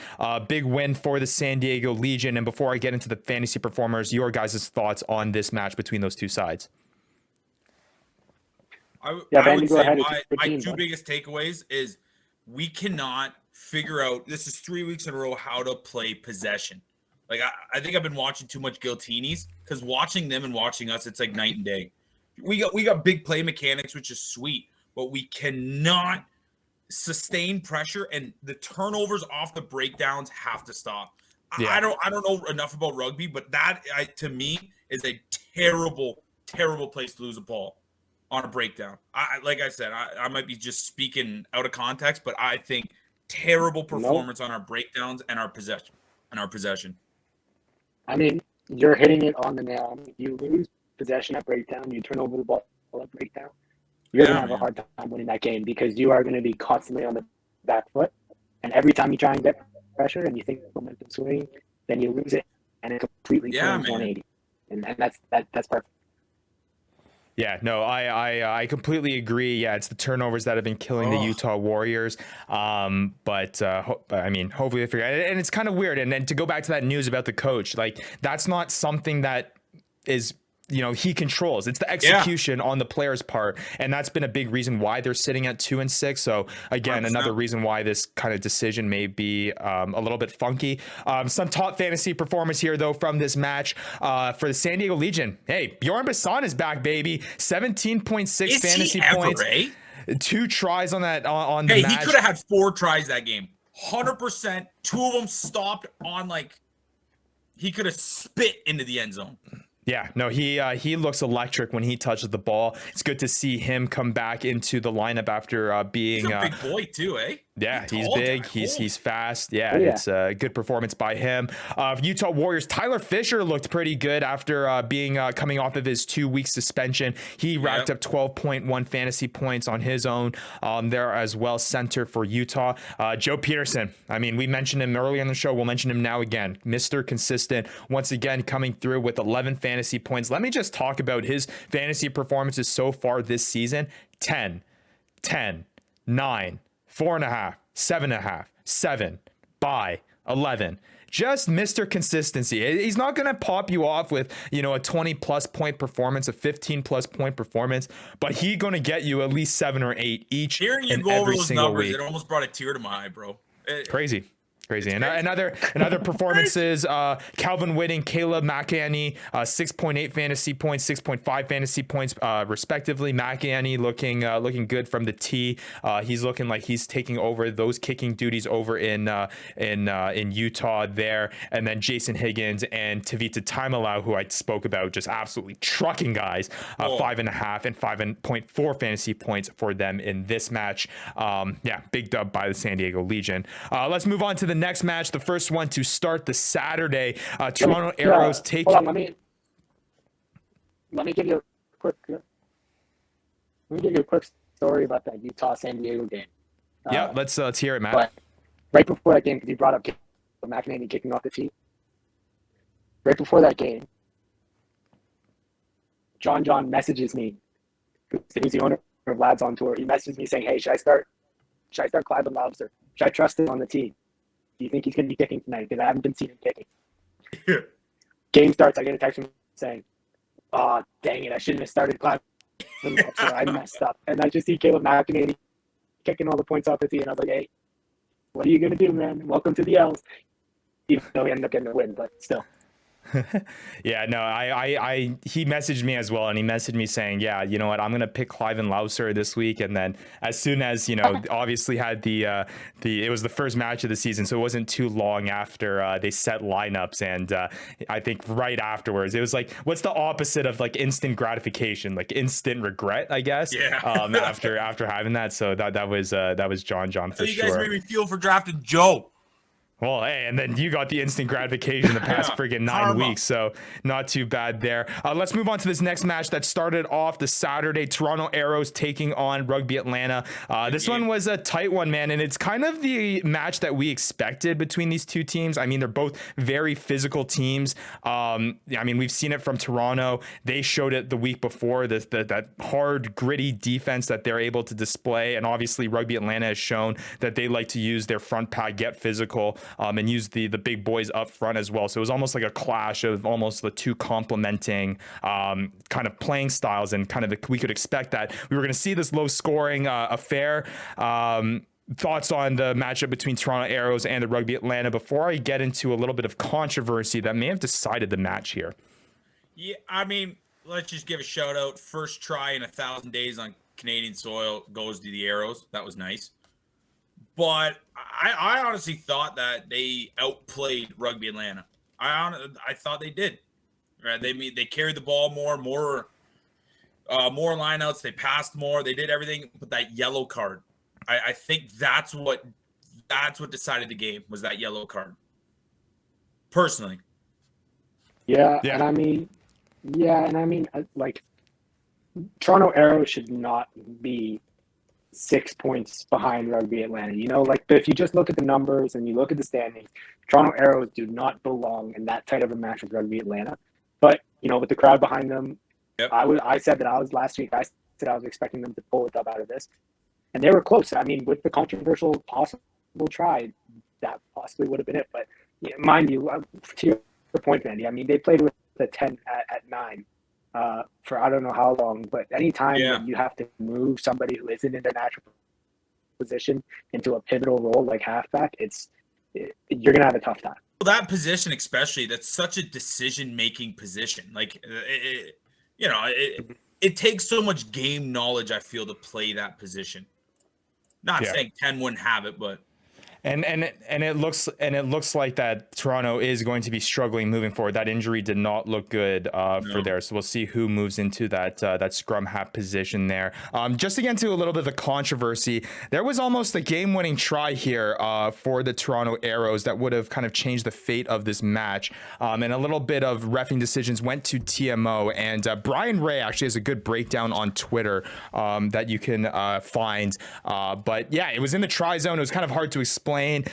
big win for the San Diego Legion. And before I get into the fantasy performers, your guys' thoughts on this match between those two sides? I would say my two biggest takeaways is we cannot figure out, this is 3 weeks in a row, how to play possession. Like, I think I've been watching too much Giltinis, because watching them and watching us, it's like night and day. We got big play mechanics, which is sweet, but we cannot sustain pressure, and the turnovers off the breakdowns have to stop. I don't know enough about rugby, but that to me is a terrible place to lose a ball on a breakdown. Like I said, I might be just speaking out of context, but I think terrible performance on our breakdowns and our possession. I mean, you're hitting it on the nail. I mean, you lose possession at breakdown, you turn over the ball at breakdown, you're going to have a hard time winning that game, because you are going to be constantly on the back foot. And every time you try and get pressure and you think momentum swing, then you lose it, and it completely turns 180. And that's perfect. Yeah, no, I completely agree. Yeah, it's the turnovers that have been killing the Utah Warriors. I mean, hopefully they figure it out. And it's kind of weird. And then to go back to that news about the coach, like, that's not something that is, he controls. It's the execution on the player's part. And that's been a big reason why they're sitting at 2-6. So again, another reason why this kind of decision may be a little bit funky. Some top fantasy performance here, though, from this match for the San Diego Legion. Hey, Bjorn Basson is back, baby. 17.6 fantasy points. 2 tries on that on the match. He could have had 4 tries that game. 100%. 2 of them stopped on, he could have spit into the end zone. Yeah, no, he looks electric when he touches the ball. It's good to see him come back into the lineup after being he's a big boy too, eh? Yeah, he's big. He's fast. Yeah, it's a good performance by him. Utah Warriors, Tyler Fisher looked pretty good after being coming off of his 2-week suspension. He racked up 12.1 fantasy points on his own there as well, center for Utah. Joe Peterson, I mean, we mentioned him earlier in the show. We'll mention him now again. Mr. Consistent, once again, coming through with 11 fantasy points. Let me just talk about his fantasy performances so far this season. 10, 9, 4.5, 7.5, 7, by 11. Just Mr. Consistency. He's not going to pop you off with, a 20-plus point performance, a 15-plus point performance, but he's going to get you at least 7 or 8 each. Hearing you go over those numbers, it almost brought a tear to my eye, bro. Crazy. Crazy. And another performances, Calvin Whitting, Caleb McAney, 6.8 fantasy points, 6.5 fantasy points, respectively. McAney looking good from the tee. He's looking like he's taking over those kicking duties over in Utah there. And then Jason Higgins and Tavita Taimalau, who I spoke about, just absolutely trucking guys, 5.5 and 5.4 fantasy points for them in this match. Big dub by the San Diego Legion. Let's move on to the next match, the first one to start the Saturday. Toronto Arrows taking. Hold on, let me give you a quick story about that Utah San Diego game. Let's hear it, Matt. But right before that game, because you brought up McAnany kicking off the tee. Right before that game, John messages me, who's the owner of Lads on Tour. He messages me saying, "Hey, should I start Clive and Lobster? Should I trust him on the tee? Do you think he's going to be kicking tonight? Because I haven't been seeing him kicking." Game starts. I get a text from him saying, "Oh, dang it! I shouldn't have started Clive and Lobster. I messed up." And I just see Caleb McAnany kicking all the points off the tee, and I was like, "Hey, what are you going to do, man? Welcome to the L's." Even though he ended up getting a win, but still. Yeah, no, he messaged me as well, and he messaged me saying, "Yeah, you know what, I'm gonna pick Clive and Lauser this week." And then as soon as obviously had it was the first match of the season, so it wasn't too long after they set lineups, and I think right afterwards it was like, what's the opposite of like instant gratification, like instant regret, I guess. Yeah. After having that, so that was John for so you sure. guys made me feel for drafting Joe. Well, hey, and then you got the instant gratification the past friggin' 9 weeks, so not too bad there. Let's move on to this next match that started off the Saturday. Toronto Arrows taking on Rugby Atlanta. This one was a tight one, man, and it's kind of the match that we expected between these two teams. I mean, they're both very physical teams. I mean, we've seen it from Toronto. They showed it the week before, that hard, gritty defense that they're able to display, and obviously Rugby Atlanta has shown that they like to use their front pack, get physical, and use the big boys up front as well. So it was almost like a clash of almost the two complementing kind of playing styles, and kind of we could expect that we were going to see this low scoring affair. Thoughts on the matchup between Toronto Arrows and the Rugby Atlanta before I get into a little bit of controversy that may have decided the match here? Yeah, I mean, let's just give a shout out. First try in 1,000 days on Canadian soil goes to the Arrows. That was nice. But I honestly thought that they outplayed Rugby Atlanta. I thought they did. Right? They carried the ball more lineouts. They passed more. They did everything. But that yellow card, I think that's what decided the game, was that yellow card. Personally. Yeah. And I mean, like, Toronto Arrows should not be 6 points behind Rugby Atlanta. But if you just look at the numbers and you look at the standings, Toronto Arrows do not belong in that tight of a match with Rugby Atlanta. But, with the crowd behind them, yep. I said that last week, I said I was expecting them to pull a dub out of this. And they were close. I mean, with the controversial possible try, that possibly would have been it. But mind you, to your point, Andy, I mean, they played with a 10 at 9. For I don't know how long, but anytime you have to move somebody who isn't in their natural position into a pivotal role like halfback, you're gonna have a tough time. Well, that position, especially, that's such a decision-making position. Like, it takes so much game knowledge, I feel, to play that position. Not saying 10 wouldn't have it, but. And it looks like that Toronto is going to be struggling moving forward. That injury did not look good for there, so we'll see who moves into that scrum half position there. Just to get into a little bit of the controversy, there was almost a game-winning try here for the Toronto Arrows that would have kind of changed the fate of this match. And a little bit of reffing decisions went to TMO, and Brian Ray actually has a good breakdown on Twitter that you can find. But yeah, it was in the try zone. It was kind of hard to explain. It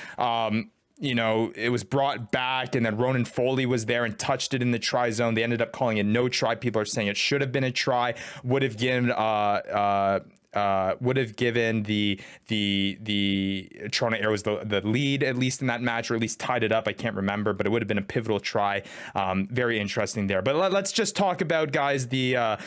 was brought back, and then Ronan Foley was there and touched it in the try zone. They ended up calling it no try. People are saying it should have been a try. Would have given the Toronto Arrows the lead, at least in that match, or at least tied it up. I can't remember, but it would have been a pivotal try. Very interesting there. But let's just talk about, guys, the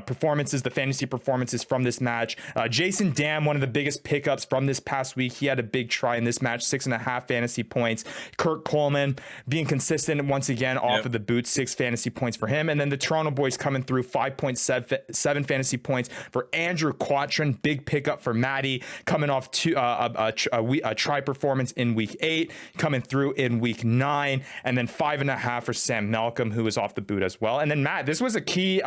performances, the fantasy performances from this match. Jason Dam, one of the biggest pickups from this past week. He had a big try in this match, 6.5 fantasy points. Kirk Coleman being consistent once again off of the boot, 6 fantasy points for him. And then the Toronto boys coming through, 5.7 fantasy points for Andrew Quatrin. Big pickup for Matty, coming off a try performance in week 8, coming through in week 9, and then 5.5 for Sam Malcolm, who was off the boot as well. And then Matt, this was a key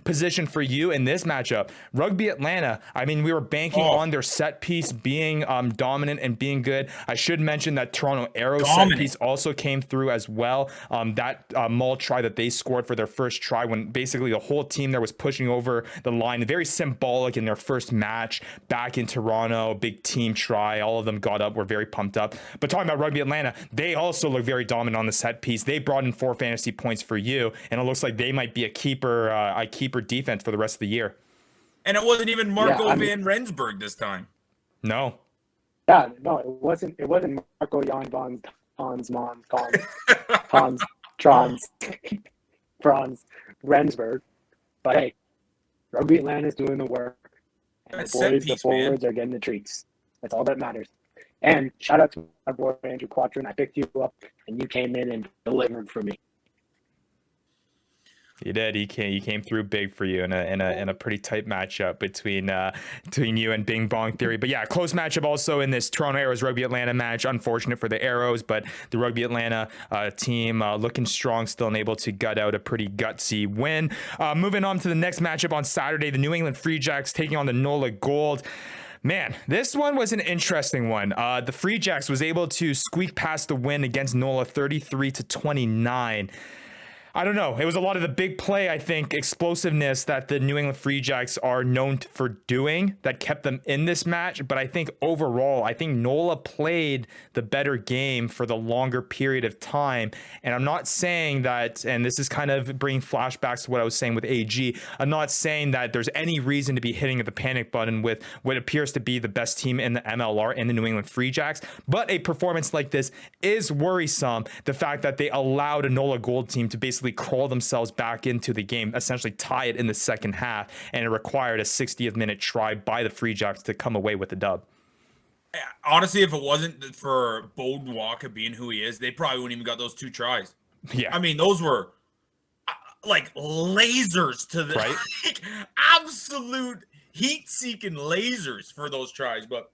position for you in this matchup. Rugby Atlanta, I mean, we were banking on their set piece being dominant and being good. I should mention that Toronto Arrows set piece also came through as well. That maul try that they scored for their first try, when basically the whole team there was pushing over the line, very symbolic in their first match back in Toronto. Big team try, all of them got up, were very pumped up. But talking about Rugby Atlanta, they also look very dominant on the set piece. They brought in 4 fantasy points for you, and it looks like they might be a keeper defense for the rest of the year. And it wasn't even Marco van Rensburg this time. No. Yeah, no, it wasn't Marco Jan Franz Rensburg. But hey, Rugby Atlanta's doing the work. And the forwards are getting the treats. That's all that matters. And shout out to my boy Andrew Quatrin. I picked you up and you came in and delivered for me. He did. He came through big for you in a pretty tight matchup between you and Bing Bong Theory. But yeah, close matchup also in this Toronto Arrows Rugby Atlanta match. Unfortunate for the Arrows, but the Rugby Atlanta team looking strong, still and able to gut out a pretty gutsy win. Moving on to the next matchup on Saturday, the New England Free Jacks taking on the NOLA Gold. Man, this one was an interesting one. The Free Jacks was able to squeak past the win against NOLA 33-29. I don't know. It was a lot of the big play, I think, explosiveness that the New England Free Jacks are known for doing that kept them in this match. But I think overall, I think NOLA played the better game for the longer period of time. And I'm not saying that, and this is kind of bringing flashbacks to what I was saying with AG, I'm not saying that there's any reason to be hitting the panic button with what appears to be the best team in the MLR in the New England Free Jacks. But a performance like this is worrisome. The fact that they allowed a NOLA Gold team to basically crawl themselves back into the game, essentially tie it in the second half, and it required a 60th minute try by the Free Jacks to come away with the dub. Honestly, if it wasn't for Bowden Walker being who he is, they probably wouldn't even got those 2 tries. Yeah, I mean, those were like lasers to the right? like, absolute heat-seeking lasers for those tries. But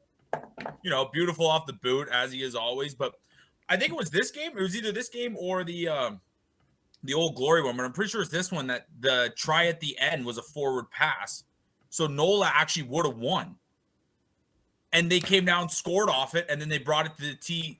beautiful off the boot as he is always. But I think it was this game. It was either this game or the Old Glory one, but I'm pretty sure it's this one that the try at the end was a forward pass. So NOLA actually would have won. And they came down, scored off it, and then they brought it to the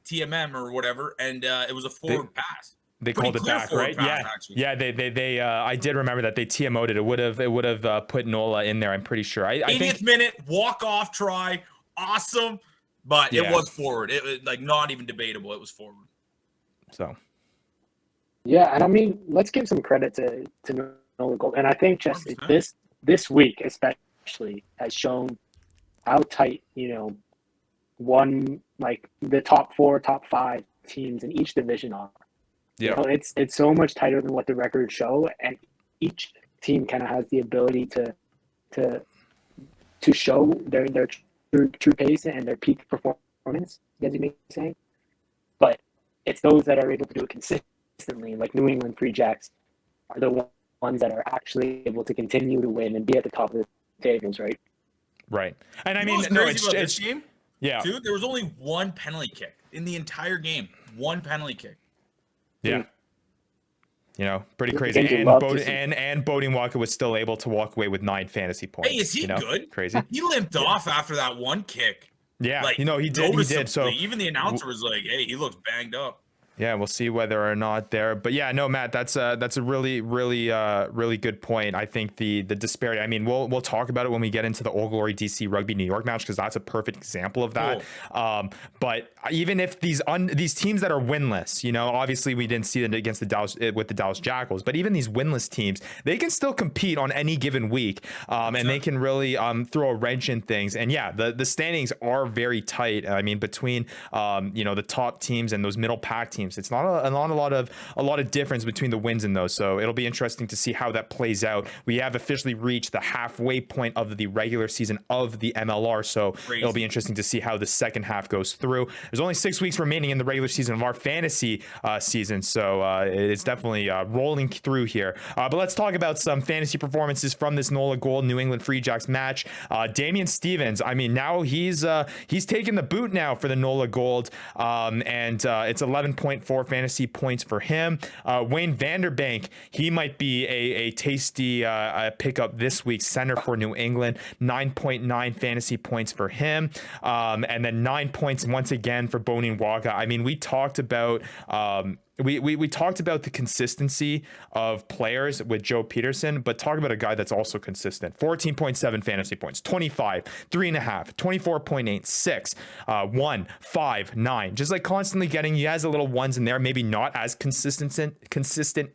TMM or whatever, and it was a forward pass. They called it back, right? Pass, yeah. They I did remember that they TMO'd it. It would have put NOLA in there. I'm pretty sure. I 80th think minute walk off try, awesome, but it was forward. It was like not even debatable. It was forward. So. Yeah, and I mean, let's give some credit to NOLA Gold, and I think just 100%. This week especially has shown how tight one like the top 4, top 5 teams in each division are. Yeah, it's so much tighter than what the records show, and each team kind of has the ability to show their true pace and their peak performance, as you may be saying. But it's those that are able to do it consistently, like New England Free Jacks, are the ones that are actually able to continue to win and be at the top of the tables, right? Right. And I mean, it's game. Yeah. Dude, there was only 1 penalty kick in the entire game. 1 penalty kick. Yeah. Pretty crazy. And Boding Walker was still able to walk away with 9 fantasy points. Hey, is he good? Crazy. He limped off after that 1 kick. Yeah, he did. So even the announcer was like, "Hey, he looks banged up." Yeah, we'll see whether or not there. But yeah, no, Matt, that's a really good point. I think the disparity. I mean, we'll talk about it when we get into the Old Glory DC Rugby New York match, because that's a perfect example of that. Cool. But even if these teams that are winless, obviously we didn't see them against the Dallas Jackals, but even these winless teams, they can still compete on any given week, and they can really throw a wrench in things. And yeah, the standings are very tight. I mean, between the top teams and those middle pack teams. teams. It's not a lot of difference between the wins in those. So it'll be interesting to see how that plays out. We have officially reached the halfway point of the regular season of the MLR. So it'll be interesting to see how the second half goes through. There's only 6 weeks remaining in the regular season of our fantasy season. So it's definitely rolling through here. But let's talk about some fantasy performances from this NOLA Gold New England Free Jacks match. Damian Stevens, I mean, now he's taken the boot now for the NOLA Gold, and it's 11.4 fantasy points for him. Wayne Vanderbank, he might be a tasty pickup this week, center for New England, 9.9 fantasy points for him, and then 9 points once again for Bonin Waka. I mean, we talked about we talked about the consistency of players with Joe Peterson, but talk about a guy that's also consistent. 14.7 fantasy points, 25, 3.5, 24.8, 6, 1, 5, 9. Just like constantly getting, he has a little ones in there, maybe not as consistent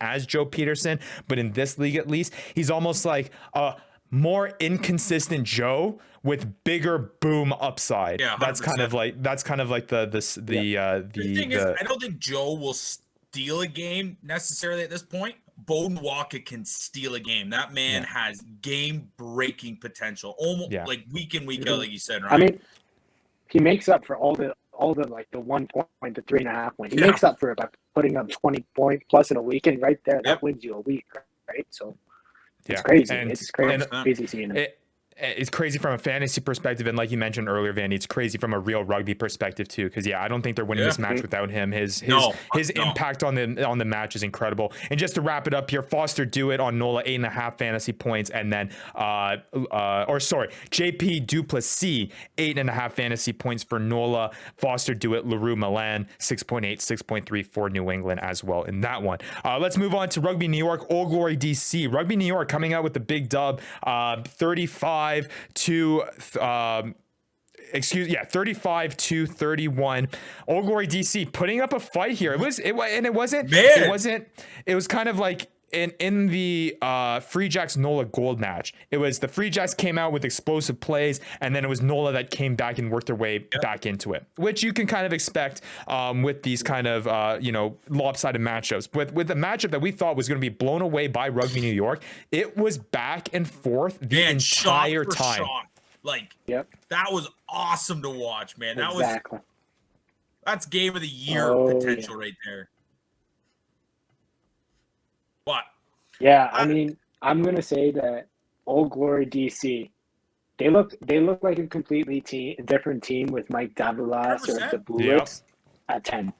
as Joe Peterson, but in this league at least, he's almost like a more inconsistent Joe with bigger boom upside. Yeah, 100%. That's kind of like the thing is, I don't think Joe will steal a game necessarily at this point. Bowden Walker can steal a game. That man has game-breaking potential, almost like week in, week out, like you said. Right? I mean, he makes up for all the like the 1 point to 3.5 point. He makes up for it by putting up 20 points plus in a weekend right there. That wins you a week, right? So it's crazy. It's crazy seeing it. It's crazy from a fantasy perspective, and like you mentioned earlier, Vandy, it's crazy from a real rugby perspective too. Because I don't think they're winning this match without him. His impact on the match is incredible. And just to wrap it up here, Foster Dewitt on NOLA 8.5 fantasy points, and then JP Duplessis 8.5 fantasy points for NOLA. Foster Dewitt, Leroux Milan 6.8, 6.3 for New England as well in that one. Let's move on to Rugby New York, Old Glory DC. Rugby New York coming out with the big dub, 35 to 35 to 31. Old Glory DC putting up a fight here. It was kind of like in the Free Jacks NOLA Gold match. It was the Free Jacks came out with explosive plays, and then it was NOLA that came back and worked their way back into it, which you can kind of expect with these kind of lopsided matchups. With a matchup that we thought was going to be blown away by Rugby New York, it was back and forth the entire time. That was awesome to watch, man. That's game of the year potential right there. What? Yeah, I mean, I'm gonna say that Old Glory DC, they look like a completely different team with Mike Davilas or the Bullets at 10.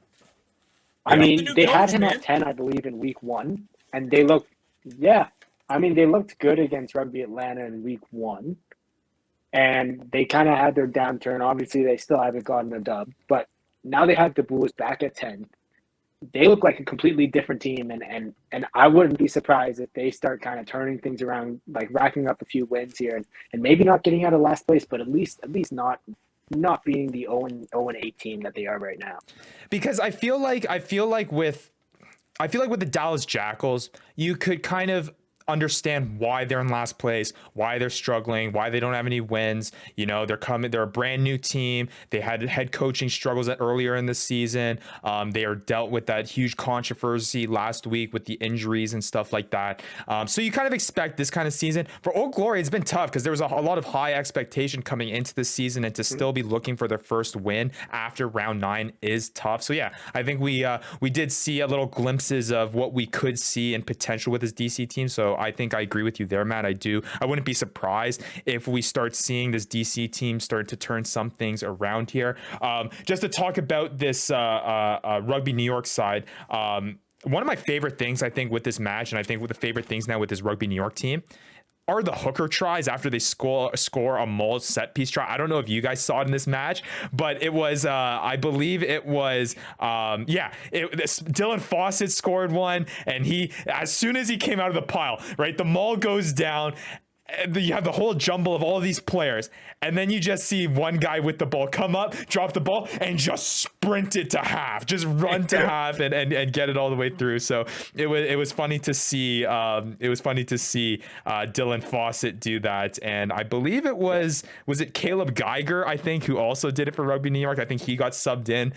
I mean, they had him at 10, I believe, in week 1, and they looked good against Rugby Atlanta in week 1. And they kind of had their downturn. Obviously, they still haven't gotten a dub, but now they have the Bulls back at 10. They look like a completely different team, and I wouldn't be surprised if they start kind of turning things around, like racking up a few wins here, and maybe not getting out of last place, but at least not being the 0-8 team that they are right now. Because I feel like with the Dallas Jackals, you could kind of understand why they're in last place, why they're struggling, why they don't have any wins. They're a brand new team. They had head coaching struggles earlier in the season. They are dealt with that huge controversy last week with the injuries and stuff like that. So you kind of expect this kind of season. For Old Glory, it's been tough because there was a lot of high expectation coming into the season, and to still be looking for their first win after round 9 is tough. So yeah, I think we did see a little glimpses of what we could see in potential with this DC team. So I think I agree with you there, Matt. I wouldn't be surprised if we start seeing this DC team start to turn some things around here. Just to talk about this Rugby New York side, one of my favorite things I think with this match, and I think with the favorite things now with this Rugby New York team, are the hooker tries after they score a maul set piece try. I don't know if you guys saw it in this match, but it was I believe it was Dylan Fawcett scored one, and he, as soon as he came out of the pile, right, the maul goes down, you have the whole jumble of all of these players, and then you just see one guy with the ball come up, drop the ball, and just sprint it to half, just run to half and get it all the way through. So it was funny to see. Dylan Fawcett do that, and I believe it was it Caleb Geiger, I think, who also did it for Rugby New York. I think he got subbed in,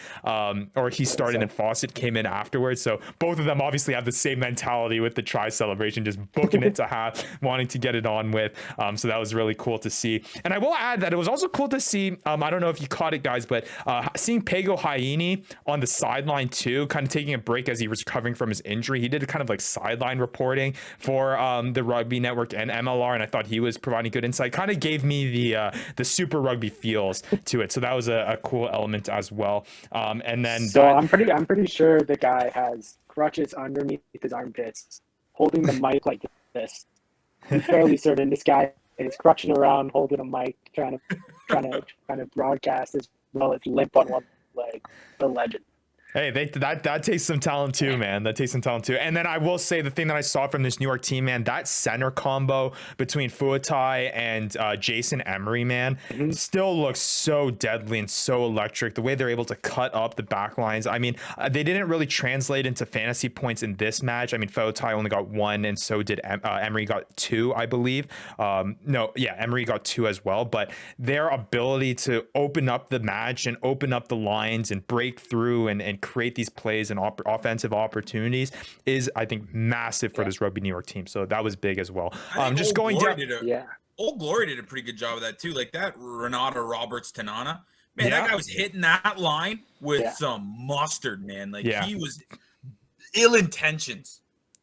or he started and Fawcett came in afterwards. So both of them obviously have the same mentality with the try celebration, just booking it to half, wanting to get it on with. So that was really cool to see. And I will add that it was also cool to see, I don't know if you caught it, guys, but seeing Pego Haini on the sideline too, kind of taking a break as he was recovering from his injury. He did kind of like sideline reporting for the Rugby Network and MLR, and I thought he was providing good insight. Kind of gave me the Super Rugby feels to it. So that was a cool element as well. And then I'm pretty sure the guy has crutches underneath his armpits, holding the mic like this. I'm fairly certain this guy is crutching around, holding a mic, trying to broadcast as well as limp on one leg. The legend. Hey, that takes some talent too, man. That takes some talent too. And then I will say the thing that I saw from this New York team, man, that center combo between Fuatai and Jason Emery, man, still looks so deadly and so electric. The way they're able to cut up the back lines. I mean, they didn't really translate into fantasy points in this match. I mean, Fuatai only got 1, and so did Emery got 2, I believe. Emery got 2 as well. But their ability to open up the match and open up the lines and break through and create these plays and offensive opportunities is, I think, massive for this Rugby New York team. So that was big as well. Just going down. Old Glory did a pretty good job of that too. Like that Renata Roberts Tanana, man, that guy was hitting that line with some mustard, man. Like he was ill intentions.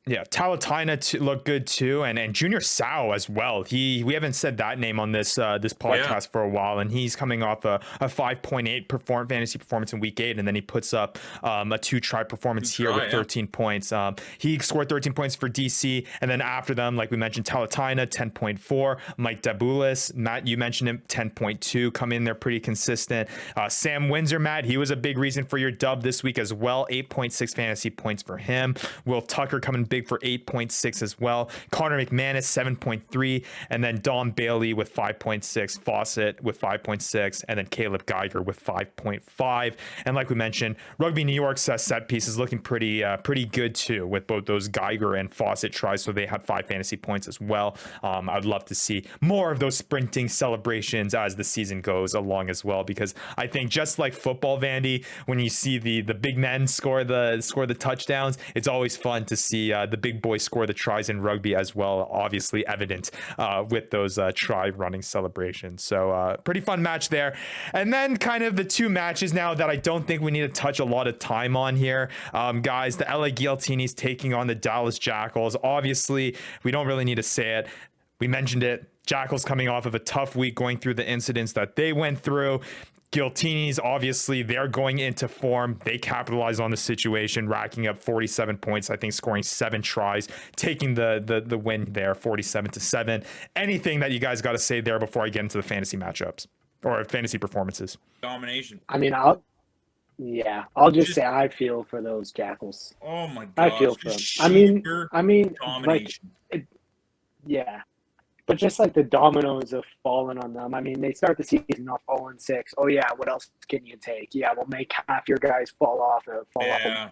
Yeah, Talatina looked good too, and Junior Sao as well. We haven't said that name on this podcast for a while, and he's coming off a 5.8 fantasy performance in week 8, and then he puts up a 2-try performance with 13 points. He scored 13 points for DC, and then after them, like we mentioned, Talatina 10.4, Mike Dabulis, Matt, you mentioned him, 10.2, come in there pretty consistent. Sam Windsor, Matt, he was a big reason for your dub this week as well, 8.6 fantasy points for him. Will Tucker coming big for 8.6 as well. Connor McManus 7.3, and then Dom Bailey with 5.6, Fawcett with 5.6, and then Caleb Geiger with 5.5. And like we mentioned, Rugby New York's set piece is looking pretty good too, with both those Geiger and Fawcett tries, so they had 5 fantasy points as well. I'd love to see more of those sprinting celebrations as the season goes along as well, because I think just like football, Vandy, when you see the big men score the touchdowns, it's always fun to see the big boys score the tries in rugby as well, obviously evident with those try running celebrations. So pretty fun match there. And then kind of the 2 matches now that I don't think we need to touch a lot of time on here. Guys, the LA Guillotines taking on the Dallas Jackals. Obviously, we don't really need to say it. We mentioned it. Jackals coming off of a tough week going through the incidents that they went through. Guillotines, obviously, they're going into form. They capitalize on the situation, racking up 47 points, I think scoring 7 tries, taking the win there, 47-7. Anything that you guys got to say there before I get into the fantasy matchups or fantasy performances? Domination. I mean, I'll just say I feel for those Jackals. Oh my god. I feel for them. I mean, domination. like, but just like the dominoes have fallen on them. I mean, they start the season off 0-6. Oh yeah, what else can you take? Yeah, we'll make half your guys fall off a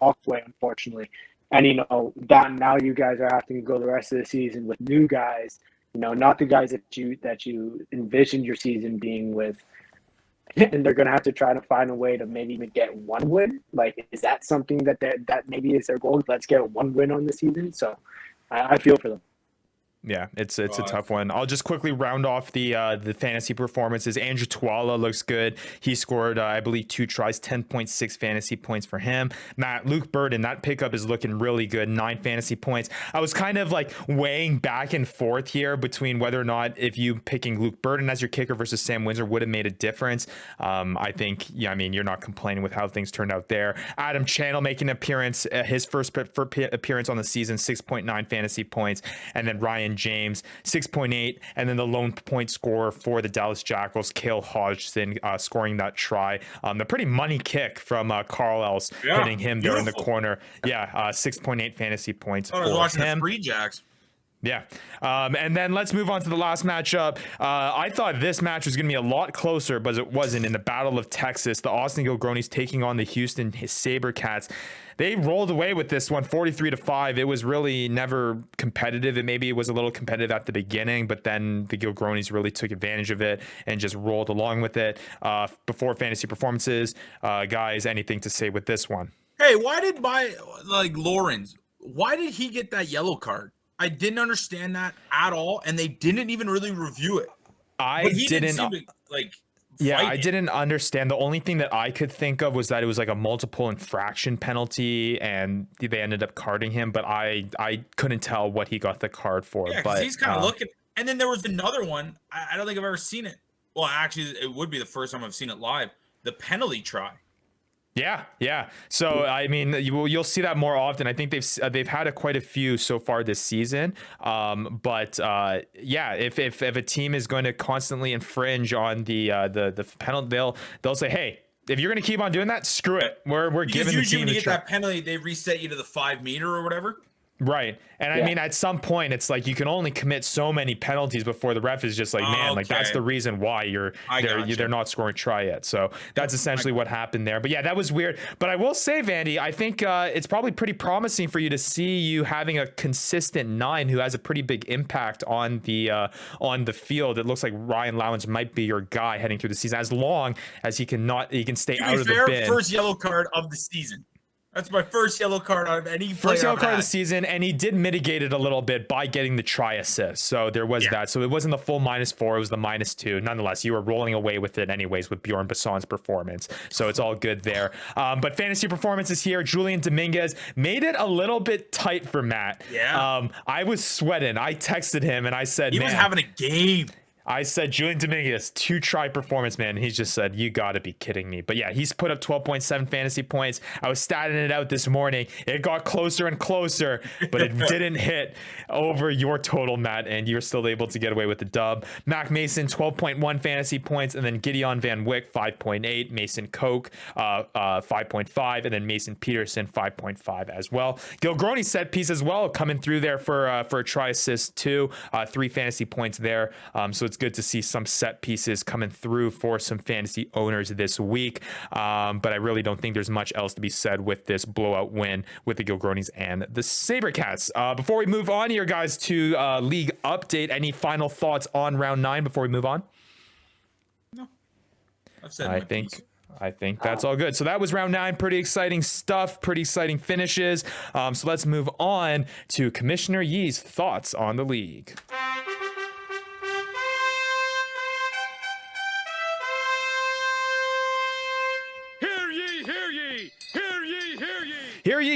walkway, unfortunately. And that now you guys are having to go the rest of the season with new guys. Not the guys that you envisioned your season being with. And they're gonna have to try to find a way to maybe even get 1 win. Like, is that something that maybe is their goal? Let's get 1 win on the season. So I feel for them. Yeah, it's a tough one. I'll just quickly round off the fantasy performances. Andrew Tuala looks good. He scored, I believe, 2 tries, 10.6 fantasy points for him. Luke Burden, that pickup is looking really good, 9 fantasy points. I was kind of like weighing back and forth here between whether or not if you picking Luke Burden as your kicker versus Sam Windsor would have made a difference. I think, you're not complaining with how things turned out there. Adam Channel making an appearance, his first appearance on the season, 6.9 fantasy points, and then Ryan James 6.8, and then the lone point scorer for the Dallas Jackals, Cale Hodgson, scoring that try. The pretty money kick from Carl Els, hitting him there in the corner. 6.8 fantasy points I was for watching him. the Free Jacks. Yeah. And then let's move on to the last matchup. I thought this match was going to be a lot closer, but it wasn't. In the Battle of Texas, the Austin Gilgronis taking on the Houston Sabercats. They rolled away with this one 43-5. It was really never competitive. It was a little competitive at the beginning, but then the Gilgronis really took advantage of it and just rolled along with it. Before fantasy performances, guys, anything to say with this one? Hey, why did Lawrence, why did he get that yellow card? I didn't understand that at all, and they didn't even really review it. I didn't understand. The only thing that I could think of was that it was like a multiple infraction penalty, and they ended up carding him. But I couldn't tell what he got the card for. Yeah, but he's kind of looking. And then there was another one. I don't think I've ever seen it. Well, actually, it would be the first time I've seen it live. The penalty try. Yeah. So I mean, you'll see that more often. I think they've had quite a few so far this season. But if a team is going to constantly infringe on the penalty, they'll say, hey, if you're going to keep on doing that, screw it. We're giving the team when the you get that penalty, they reset you to the 5 meter or whatever. Right. And I mean, at some point, it's like you can only commit so many penalties before the ref is just like, man, like that's the reason why they're not scoring try yet. So that's essentially what happened there. But yeah, that was weird. But I will say, Vandy, I think it's probably pretty promising for you to see you having a consistent 9 who has a pretty big impact on the field. It looks like Ryan Lowens might be your guy heading through the season, as long as he can stay out of the bin. First yellow card of the season. That's my first yellow card out of any player. First yellow card of the season, and he did mitigate it a little bit by getting the try assist. So there was that. So it wasn't the full -4, it was the -2. Nonetheless, you were rolling away with it anyways with Bjorn Basson's performance. So it's all good there. But fantasy performances here. Julian Dominguez made it a little bit tight for Matt. Yeah. I was sweating. I texted him and I said, he was having a game. I said, Julian Dominguez, 2-try performance, man. And he just said, you got to be kidding me. But yeah, he's put up 12.7 fantasy points. I was statting it out this morning. It got closer and closer, but it didn't hit over your total, Matt. And you're still able to get away with the dub. Mac Mason, 12.1 fantasy points. And then Gideon Van Wyck, 5.8. Mason Koch, 5.5. And then Mason Peterson, 5.5 as well. Gilgroni set piece as well, coming through there for a try assist too. 3 fantasy points there. So it's good to see some set pieces coming through for some fantasy owners this week. But I really don't think there's much else to be said with this blowout win with the Gilgronis and the Sabercats. Before we move on here, guys, to league update, any final thoughts on round 9 before we move on? No. I've said I think that's all good. So that was round 9. Pretty exciting stuff, pretty exciting finishes. So let's move on to Commissioner Yee's thoughts on the league.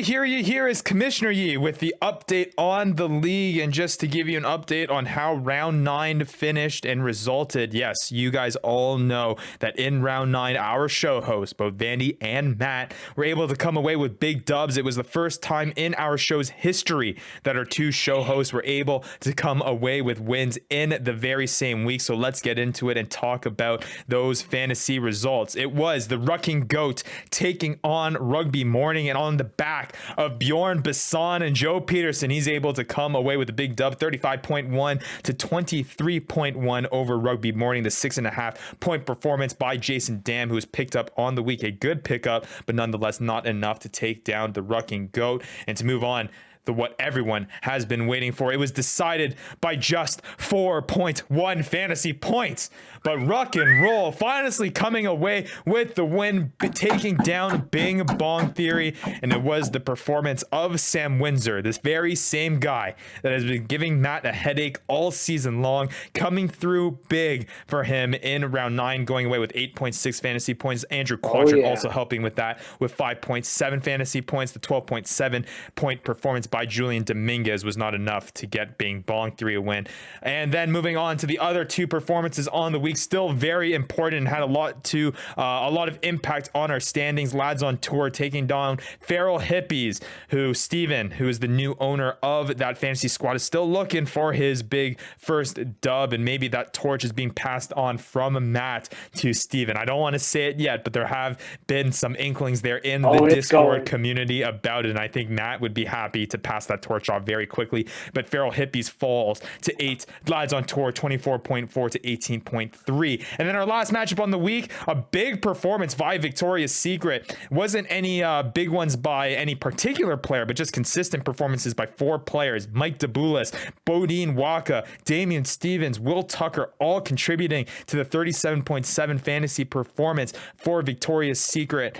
Hear ye, here is Commissioner Yee with the update on the league. And just to give you an update on how round 9 finished and resulted. Yes, you guys all know that in round 9, our show hosts, both Vandy and Matt, were able to come away with big dubs. It was the first time in our show's history that our 2 show hosts were able to come away with wins in the very same week. So let's get into it and talk about those fantasy results. It was the Rucking Goat taking on Rugby Morning, and on the back of Bjorn Basson and Joe Peterson, he's able to come away with a big dub, 35.1 to 23.1 over Rugby Morning. The 6.5 point performance by Jason Dam, who was picked up on the week. A good pickup, but nonetheless not enough to take down the Rucking Goat. And to move on, what everyone has been waiting for. It was decided by just 4.1 fantasy points. But Ruck and Roll finally coming away with the win, taking down Bing Bong Theory. And it was the performance of Sam Windsor, this very same guy that has been giving Matt a headache all season long, coming through big for him in round 9, going away with 8.6 fantasy points. Andrew Quatrick also helping with that with 5.7 fantasy points. The 12.7 point performance by Julian Dominguez was not enough to get Bing Bong Theory a win. And then moving on to the other 2 performances on the week, still very important and had a lot of impact on our standings. Lads on Tour taking down Feral Hippies, who Steven, who is the new owner of that fantasy squad, is still looking for his big first dub, and maybe that torch is being passed on from Matt to Steven. I don't want to say it yet, but there have been some inklings there in the Discord community about it, and I think Matt would be happy to pass that torch off very quickly. But Feral Hippies falls to 8. Lads on Tour 24.4 to 18.3. And then our last matchup on the week, a big performance by Victoria's Secret. Wasn't any big ones by any particular player, but just consistent performances by 4 players. Mike DeBoulis, Bodine Waka, Damian Stevens, Will Tucker, all contributing to the 37.7 fantasy performance for Victoria's Secret,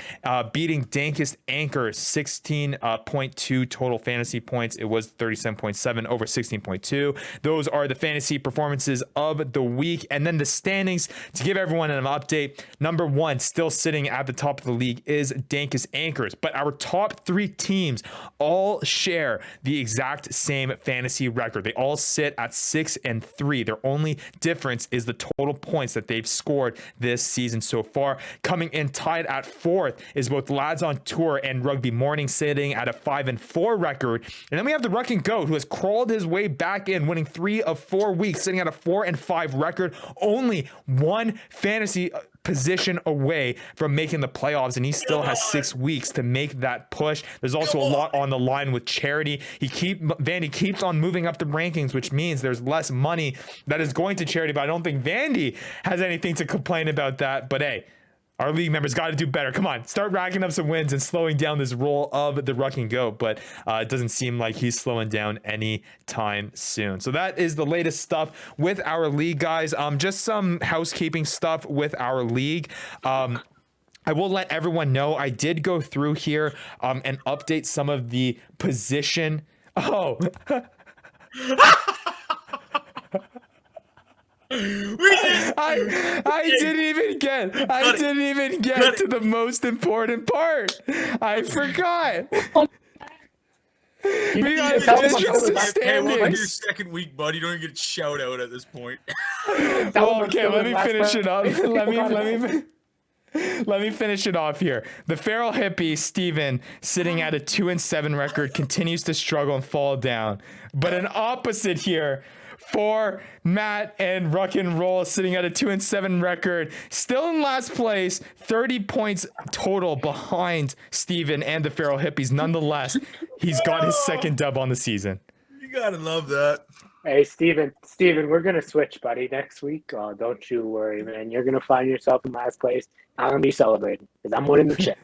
beating Dankest Anchors 16.2 total fantasy points. It was 37.7 over 16.2. Those are the fantasy performances of the week. And then the standings, to give everyone an update, number 1 still sitting at the top of the league is Dankest Anchors, but our top 3 teams all share the exact same fantasy record. They all sit at 6 and 3. Their only difference is the total points that they've scored this season so far. Coming in tied at 4th is both Lads on Tour and Rugby Morning, sitting at a 5 and 4 record. And then we have the Ruck and Goat, who has crawled his way back in, winning 3 of 4 weeks, sitting at a 4 and 5 record, only 1 fantasy position away from making the playoffs, and he still has 6 weeks to make that push. There's also a lot on the line with Charity. Vandy keeps on moving up the rankings, which means there's less money that is going to Charity, but I don't think Vandy has anything to complain about that. But hey, our league members got to do better. Come on, start racking up some wins and slowing down this roll of the Ruck and Go. But it doesn't seem like he's slowing down anytime soon. So that is the latest stuff with our league, guys. Just some housekeeping stuff with our league. I will let everyone know I did go through here and update some of the position. Oh. I didn't even get to the most important part. I forgot. We got official standings. Your second week, buddy. You don't even get a shout out at this point. Well, okay, let me finish it up. Let me finish it off here. The Feral Hippie, Steven, sitting at a 2 and 7 record, continues to struggle and fall down. But an opposite here for Matt and Ruck and Roll, sitting at a 2 and 7 record, still in last place, 30 points total behind Steven and the Feral Hippies. Nonetheless, he's got his second dub on the season. You gotta love that. Hey, Steven, we're going to switch, buddy, next week. Oh, don't you worry, man. You're going to find yourself in last place. I'm going to be celebrating because I'm winning the chip.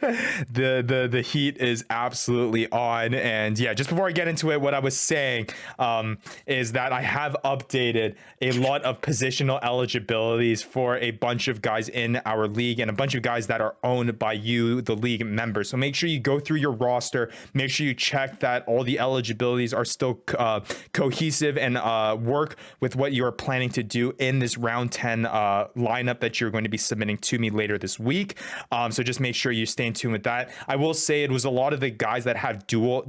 The heat is absolutely on. And yeah, just before I get into it, what I was saying is that I have updated a lot of positional eligibilities for a bunch of guys in our league and a bunch of guys that are owned by you, the league members. So make sure you go through your roster, make sure you check that all the eligibilities are still cohesive and work with what you are planning to do in this round 10 lineup that you're going to be submitting to me later this week. So just make sure you stay in tune with that. I will say it was a lot of the guys that had dual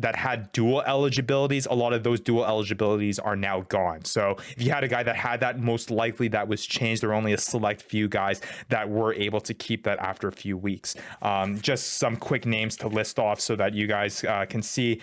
eligibilities. A lot of those dual eligibilities are now gone. So if you had a guy that had that, most likely that was changed. There were only a select few guys that were able to keep that after a few weeks. Just some quick names to list off so that you guys can see.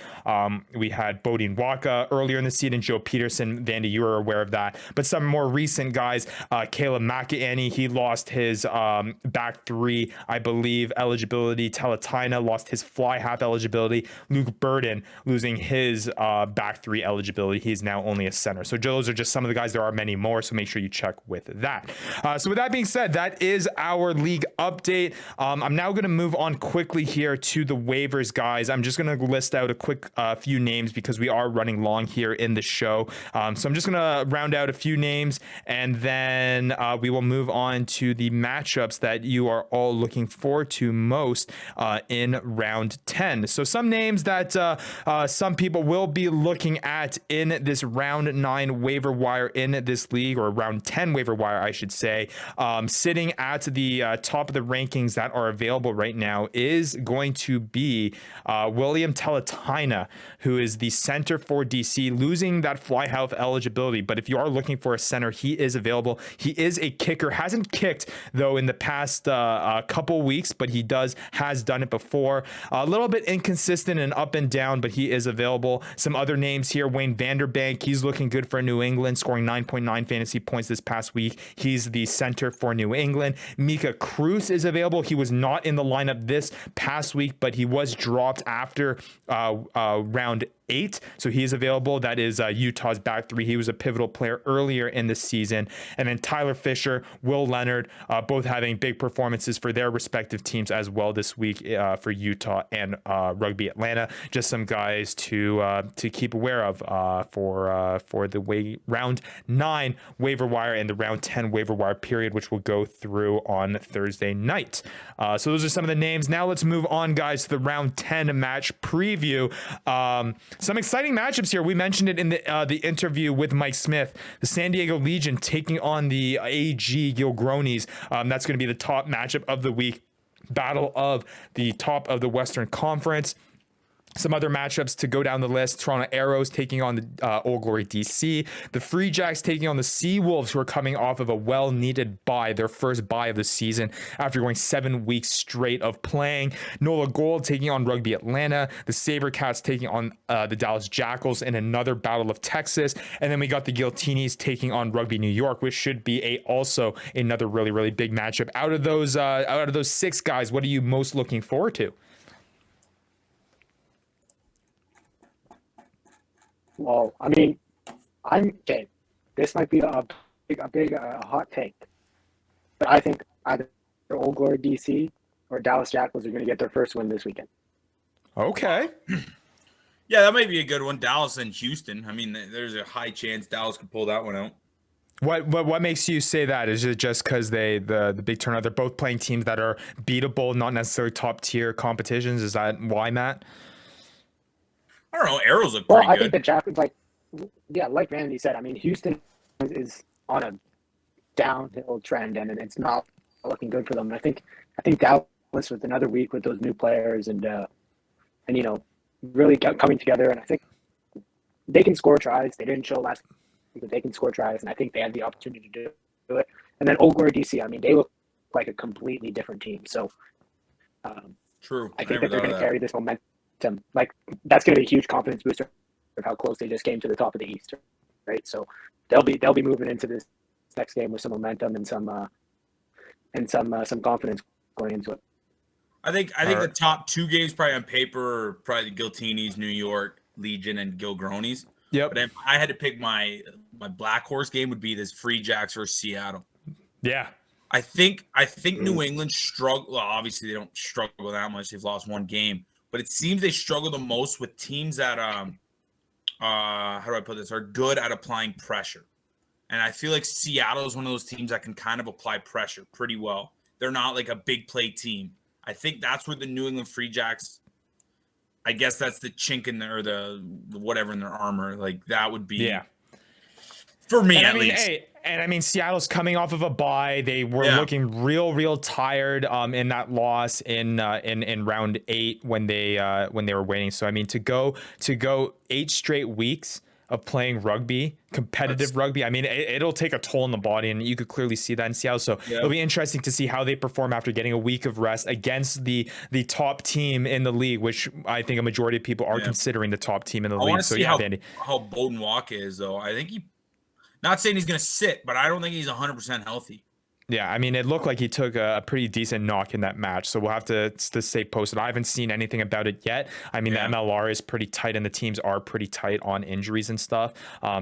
We had Bodine Waka earlier in the season, Joe Peterson, Vandy, you are aware of that. But some more recent guys, Caleb McEnany, he lost his back 3, I believe, eligibility. Talatina lost his fly half eligibility. Luke Burden losing his back 3 eligibility. He's now only a center. So those are just some of the guys. There are many more, so make sure you check with that. So with that being said, that is our league update. I'm now going to move on quickly here to the waivers, guys. I'm just going to list out a quick few names because we are running long here in the show. So I'm just going to round out a few names, and then we will move on to the matchups that you are all looking forward to most in round 10. So some names that some people will be looking at in this round 9 waiver wire in this league, or round 10 waiver wire, I should say, sitting at the top of the rankings that are available right now is going to be William Talatina, who is the center for DC, losing that fly half eligibility. But if you are looking for a center, he is available. He is a kicker, hasn't kicked though in the past couple weeks, but he does have has done it before. A little bit inconsistent and up and down, but he is available. Some other names here: Wayne Vanderbank. He's looking good for New England, scoring 9.9 fantasy points this past week. He's the center for New England. Mika Cruz is available. He was not in the lineup this past week, but he was dropped after round 8, so he is available. That is Utah's back 3. He was a pivotal player earlier in the season. And then Tyler Fisher, Will Leonard, both having big performances for their respective teams as well this week for Utah and Rugby Atlanta. Just some guys to keep aware of for the round 9 waiver wire and the round 10 waiver wire period, which will go through on Thursday night. So those are some of the names. Now let's move on, guys, to the round 10 match preview. Some exciting matchups here. We mentioned it in the interview with Mike Smith. The San Diego Legion taking on the AG Gilgronis. That's going to be the top matchup of the week. Battle of the top of the Western Conference. Some other matchups to go down the list: Toronto Arrows taking on the Old Glory DC. The Free Jacks taking on the Seawolves, who are coming off of a well-needed bye, their first bye of the season after going 7 weeks straight of playing. NOLA Gold taking on Rugby Atlanta. The Sabercats taking on the Dallas Jackals in another Battle of Texas. And then we got the Guiltinis taking on Rugby New York, which should be also another really, really big matchup. Out of those 6 guys, what are you most looking forward to? Well, I mean, I'm okay. This might be a big hot take, but I think either Old Glory DC or Dallas Jackals are going to get their first win this weekend. Okay. Yeah, that might be a good one. Dallas and Houston. I mean, there's a high chance Dallas can pull that one out. What makes you say that? Is it just because the big turnout? They're both playing teams that are beatable, not necessarily top tier competitions. Is that why, Matt? I don't know. Arrows look pretty good. I think the Jackals, like Vandy said, I mean, Houston is on a downhill trend, and it's not looking good for them. And I think Dallas with another week with those new players and really coming together, and I think they can score tries. They didn't show last week, but they can score tries, and I think they had the opportunity to do it. And then Old Glory DC, I mean, they look like a completely different team. So, true. I think that they're going to carry this momentum. Like, that's going to be a huge confidence booster of how close they just came to the top of the East, right? So they'll be moving into this next game with some momentum and some confidence going into it. I think the top 2 games probably on paper are probably the Guiltinis, New York Legion, and Gilgronis. Yep. But if I had to pick my black horse game, would be this Free Jacks versus Seattle. Yeah. I think New England struggle. Well, obviously they don't struggle that much. They've lost 1 game. But it seems they struggle the most with teams that, how do I put this, are good at applying pressure. And I feel like Seattle is one of those teams that can kind of apply pressure pretty well. They're not like a big play team. I think that's where the New England Free Jacks, I guess that's the chink in their, or the whatever in their armor. Like, that would be, for me at least. And I mean, Seattle's coming off of a bye. They were looking real tired in that loss in round 8 when they were winning. So I mean, to go 8 straight weeks of playing competitive rugby. I mean, it'll take a toll on the body, and you could clearly see that in Seattle. So it'll be interesting to see how they perform after getting a week of rest against the top team in the league, which I think a majority of people are considering the top team in the league. I want to see Vandy. how Bowden Walker is, though. I think not saying he's going to sit, but I don't think he's 100% healthy. Yeah, I mean, it looked like he took a pretty decent knock in that match, so we'll have to stay posted. I haven't seen anything about it yet. I mean, the MLR is pretty tight, and the teams are pretty tight on injuries and stuff.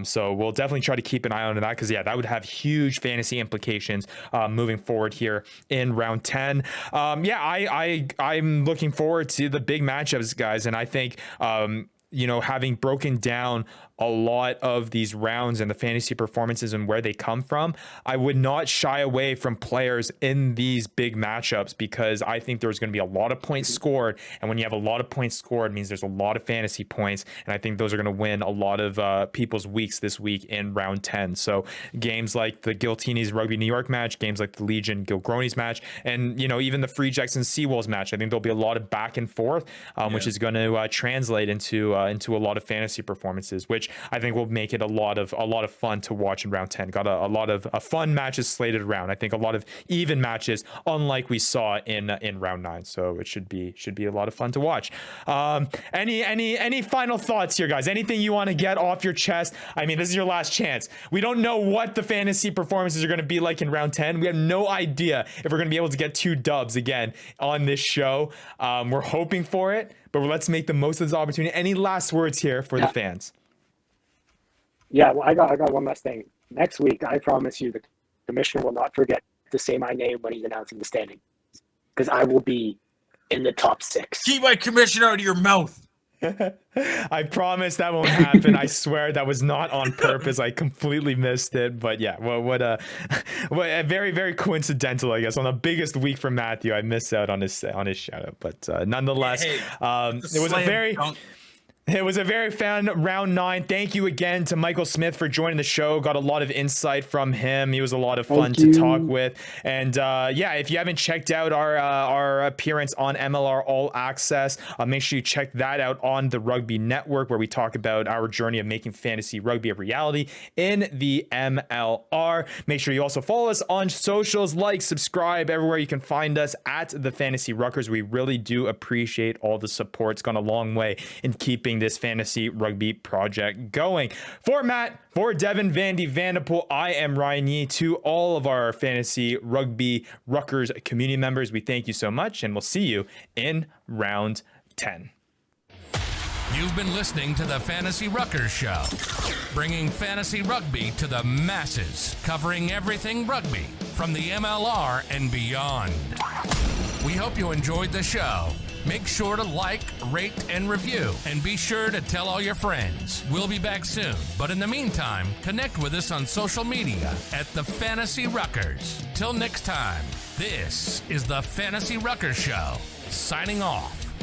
So we'll definitely try to keep an eye on that because, that would have huge fantasy implications moving forward here in round 10. I'm looking forward to the big matchups, guys, and I think having broken down a lot of these rounds and the fantasy performances and where they come from, I would not shy away from players in these big matchups because I think there's going to be a lot of points scored. And when you have a lot of points scored, it means there's a lot of fantasy points. And I think those are going to win a lot of people's weeks this week in round 10. So games like the Guiltinis Rugby New York match, games like the Legion Gilgronis match, and, even the Free Jacks and Seawolves match, I think there'll be a lot of back and forth, which is going to translate into into a lot of fantasy performances, which I think will make it a lot of fun to watch in round 10. Got a lot of fun matches slated around. I think a lot of even matches, unlike we saw in round 9. So it should be a lot of fun to watch. Any final thoughts here, guys? Anything you want to get off your chest? I mean, this is your last chance. We don't know what the fantasy performances are going to be like in round 10. We have no idea if we're going to be able to get 2 dubs again on this show. We're hoping for it, but let's make the most of this opportunity. Any last words here for the fans? Yeah, well, I got one last thing. Next week, I promise you, the commissioner will not forget to say my name when he's announcing the standing, because I will be in the top 6. Keep my commissioner out of your mouth. I promise that won't happen. I swear that was not on purpose. I completely missed it. But yeah, what a very, very coincidental, I guess. On the biggest week for Matthew, I missed out on his shout out. But nonetheless, it was a very fun round 9. Thank you again to Michael Smith for joining the show. Got a lot of insight from him. He was a lot of fun to talk with. And if you haven't checked out our appearance on MLR All Access, make sure you check that out on the Rugby Network, where we talk about our journey of making fantasy rugby a reality in the MLR. Make sure you also follow us on socials, subscribe everywhere you can find us at the Fantasy Ruckers. We really do appreciate all the support. It's gone a long way in keeping this fantasy rugby project going. For Matt, for Devin, Vandy, Vanderpool, I am Ryan Yee. To all of our fantasy rugby Ruckers community members, we thank you so much, and we'll see you in round 10. You've been listening to the Fantasy Ruckers Show, bringing fantasy rugby to the masses, covering everything rugby from the MLR and beyond. We hope you enjoyed the show. Make sure to like, rate, and review, and be sure to tell all your friends. We'll be back soon, but in the meantime, connect with us on social media at the Fantasy Ruckers. Till next time, this is the Fantasy Ruckers Show, signing off.